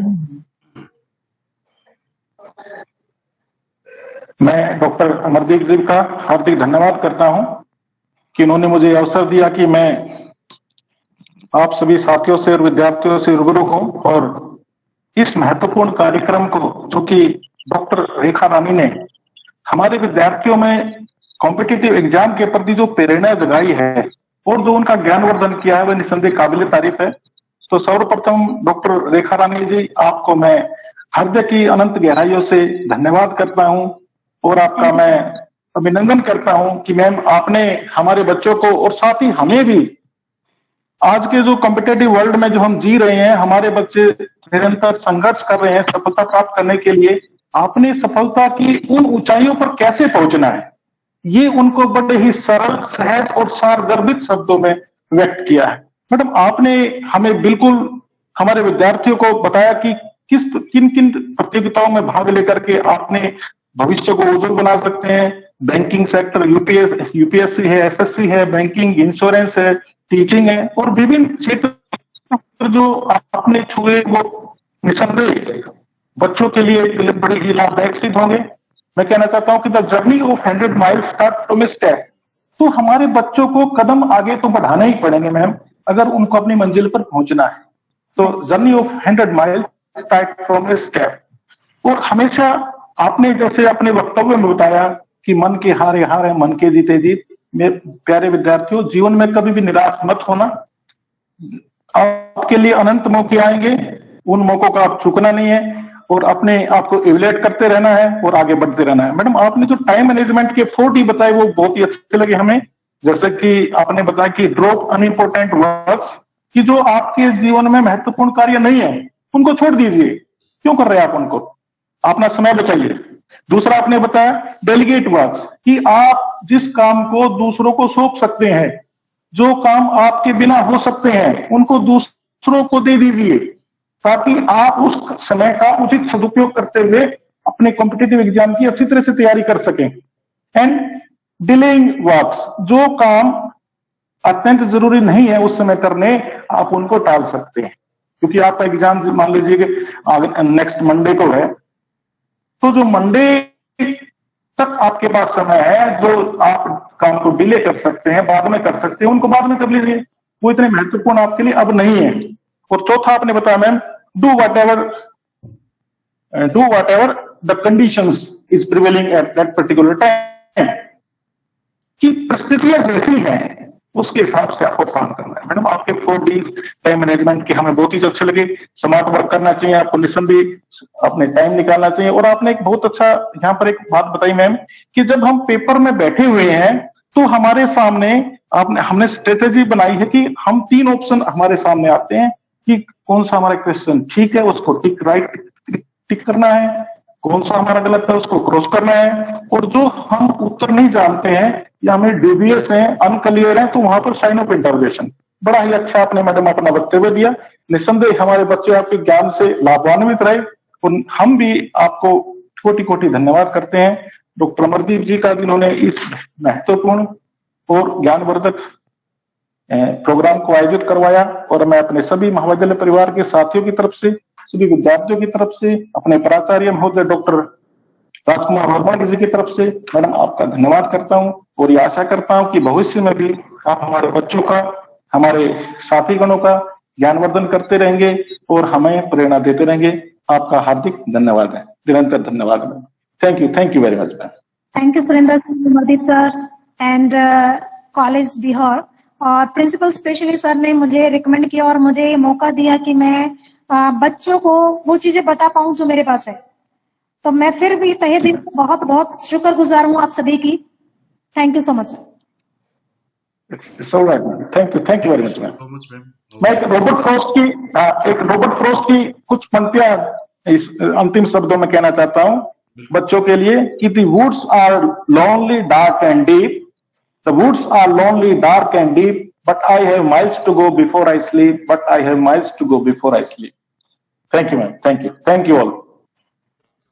मैं डॉक्टर अमरदीप जी का हार्दिक धन्यवाद करता हूं कि उन्होंने मुझे अवसर दिया कि मैं आप सभी साथियों से और विद्यार्थियों से रूबरू हूं और इस महत्वपूर्ण कार्यक्रम को, जो कि डॉक्टर रेखा रानी ने हमारे विद्यार्थियों में कॉम्पिटिटिव एग्जाम के प्रति जो प्रेरणा जगाई है और जो उनका ज्ञानवर्धन किया है, वह निसंदेह काबिल तारीफ है। तो सर्वप्रथम डॉक्टर रेखा रानी जी, आपको मैं हृदय की अनंत गहराइयों से धन्यवाद करता हूं और आपका मैं अभिनंदन करता हूं कि मैम आपने हमारे बच्चों को और साथ ही हमें भी आज के जो कॉम्पिटिटिव वर्ल्ड में जो हम जी रहे हैं, हमारे बच्चे निरंतर संघर्ष कर रहे हैं सफलता प्राप्त करने के लिए, आपने सफलता की उन ऊंचाइयों पर कैसे पहुंचना है ये उनको बड़े ही सरल, सहज और सारगर्भित शब्दों में व्यक्त किया है। मैडम, आपने हमें बिल्कुल हमारे विद्यार्थियों को बताया कि किन किन प्रतियोगिताओं में भाग लेकर के आपने भविष्य को उज्जवल बना सकते हैं। बैंकिंग सेक्टर, यूपीएससी है, एसएससी है, बैंकिंग, इंश्योरेंस है, टीचिंग है और विभिन्न क्षेत्र जो आपने छुए वो निसंदेह बच्चों के लिए बड़े ही लाभदायक सिद्ध होंगे। मैं कहना चाहता हूं कि the journey of 100 miles start from a step. तो हमारे बच्चों को कदम आगे तो बढ़ाने ही पड़ेंगे मैम, अगर उनको अपनी मंजिल पर पहुंचना है। तो journey of 100 miles start from a step. और हमेशा आपने जैसे अपने वक्तव्य में बताया कि मन के हारे हार है, मन के जीते जीत। मेरे प्यारे विद्यार्थियों, जीवन में कभी भी निराश मत होना। आपके लिए अनंत मौके आएंगे, उन मौकों का आप चूकना नहीं है और अपने आप को इवैल्यूएट करते रहना है और आगे बढ़ते रहना है। मैडम, आपने जो टाइम मैनेजमेंट के 4D बताए वो बहुत ही अच्छे लगे हमें। जैसे कि आपने बताया कि ड्रॉप अनइम्पोर्टेंट वर्क, कि जो आपके जीवन में महत्वपूर्ण कार्य नहीं है उनको छोड़ दीजिए। क्यों कर रहे हैं आप उनको, अपना समय बचाइए। दूसरा आपने बताया डेलीगेट वर्क, कि आप जिस काम को दूसरों को सौंप सकते हैं, जो काम आपके बिना हो सकते हैं, उनको दूसरों को दे दीजिए ताकि आप उस समय का उचित सदुपयोग करते हुए अपने कॉम्पिटिटिव एग्जाम की अच्छी तरह से तैयारी कर सकें। एंड डिलेइंग वर्क्स, जो काम अत्यंत जरूरी नहीं है उस समय करने, आप उनको टाल सकते हैं। क्योंकि आपका एग्जाम मान लीजिए कि नेक्स्ट मंडे को है, तो जो मंडे तक आपके पास समय है, जो आप काम को डिले कर सकते हैं, बाद में कर सकते हैं, उनको बाद में कर लीजिए, वो इतने महत्वपूर्ण आपके लिए अब नहीं है। और चौथा आपने बताया ma'am, do what ever the conditions is prevailing at that particular time, कि परिस्थितियां जैसी हैं उसके हिसाब से आपको काम करना है। मैडम, आपके 4D टाइम मैनेजमेंट के हमें बहुत ही अच्छे लगे। स्मार्ट वर्क करना चाहिए, आपको निसंदेह अपने टाइम निकालना चाहिए। और आपने एक बहुत अच्छा यहाँ पर एक बात बताई मैम, कि जब हम पेपर में बैठे हुए हैं तो हमारे सामने हमने स्ट्रेटेजी बनाई है कि हम 3 ऑप्शन हमारे सामने आते हैं कि कौन सा हमारा क्वेश्चन ठीक है उसको टिक करना है, कौन सा हमारा गलत है उसको क्रॉस करना है, और जो हम उत्तर नहीं जानते हैं या हमें डेवियस है, अनक्लियर है, तो वहां पर साइन ऑफ इंटरोगेशन। बड़ा ही अच्छा आपने मैडम अपना वक्तव्य दिया। निसंदेह हमारे बच्चे आपके ज्ञान से लाभान्वित रहे और हम भी आपको कोटि कोटि धन्यवाद करते हैं डॉक्टर अमरदीप जी का, जिन्होंने इस महत्वपूर्ण और ज्ञानवर्धक प्रोग्राम को आयोजित करवाया। और मैं अपने सभी महाविद्यालय परिवार के साथियों की तरफ से, सभी विद्यार्थियों की तरफ से, अपने प्राचार्य महोदय डॉक्टर राजकुमार वर्मा जी की तरफ से मैडम आपका धन्यवाद करता हूं और ये आशा करता हूं कि भविष्य में भी आप हमारे बच्चों का, हमारे साथीगणों का ज्ञानवर्धन करते रहेंगे और हमें प्रेरणा देते रहेंगे। आपका हार्दिक धन्यवाद है, निरंतर धन्यवाद ma'am. Thank you very much ma'am. Thank you Surendra sir, Amardeep sir and college Bihar. और प्रिंसिपल स्पेशली सर ने मुझे रिकमेंड किया और मुझे ये मौका दिया कि मैं बच्चों को वो चीजें बता पाऊं जो मेरे पास है। तो मैं फिर भी तहे दिल से बहुत बहुत शुक्रगुजार हूँ आप सभी की। Thank you so much sir. It's all right ma'am, thank you very much ma'am. So much ma'am. मैं एक रोबर्ट फ्रॉस्ट की कुछ पंक्तियां इस अंतिम शब्दों में कहना चाहता हूं बच्चों के लिए कि the woods are lonely dark and deep, the woods are lonely dark and deep, but I have miles to go before I sleep, but I have miles to go before I sleep. Thank you ma'am, thank you all.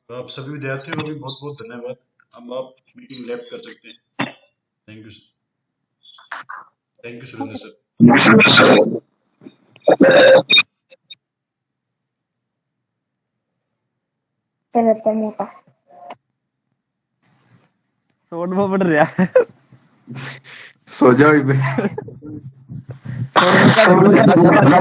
आप सभी विद्यार्थियों को भी बहुत बहुत धन्यवाद। अब आप मीटिंग लैप कर सकते हैं। Thank you sir. Thank you Surendra sir. सोड में पड़ रहा है। सो जाओ इबे। सोड में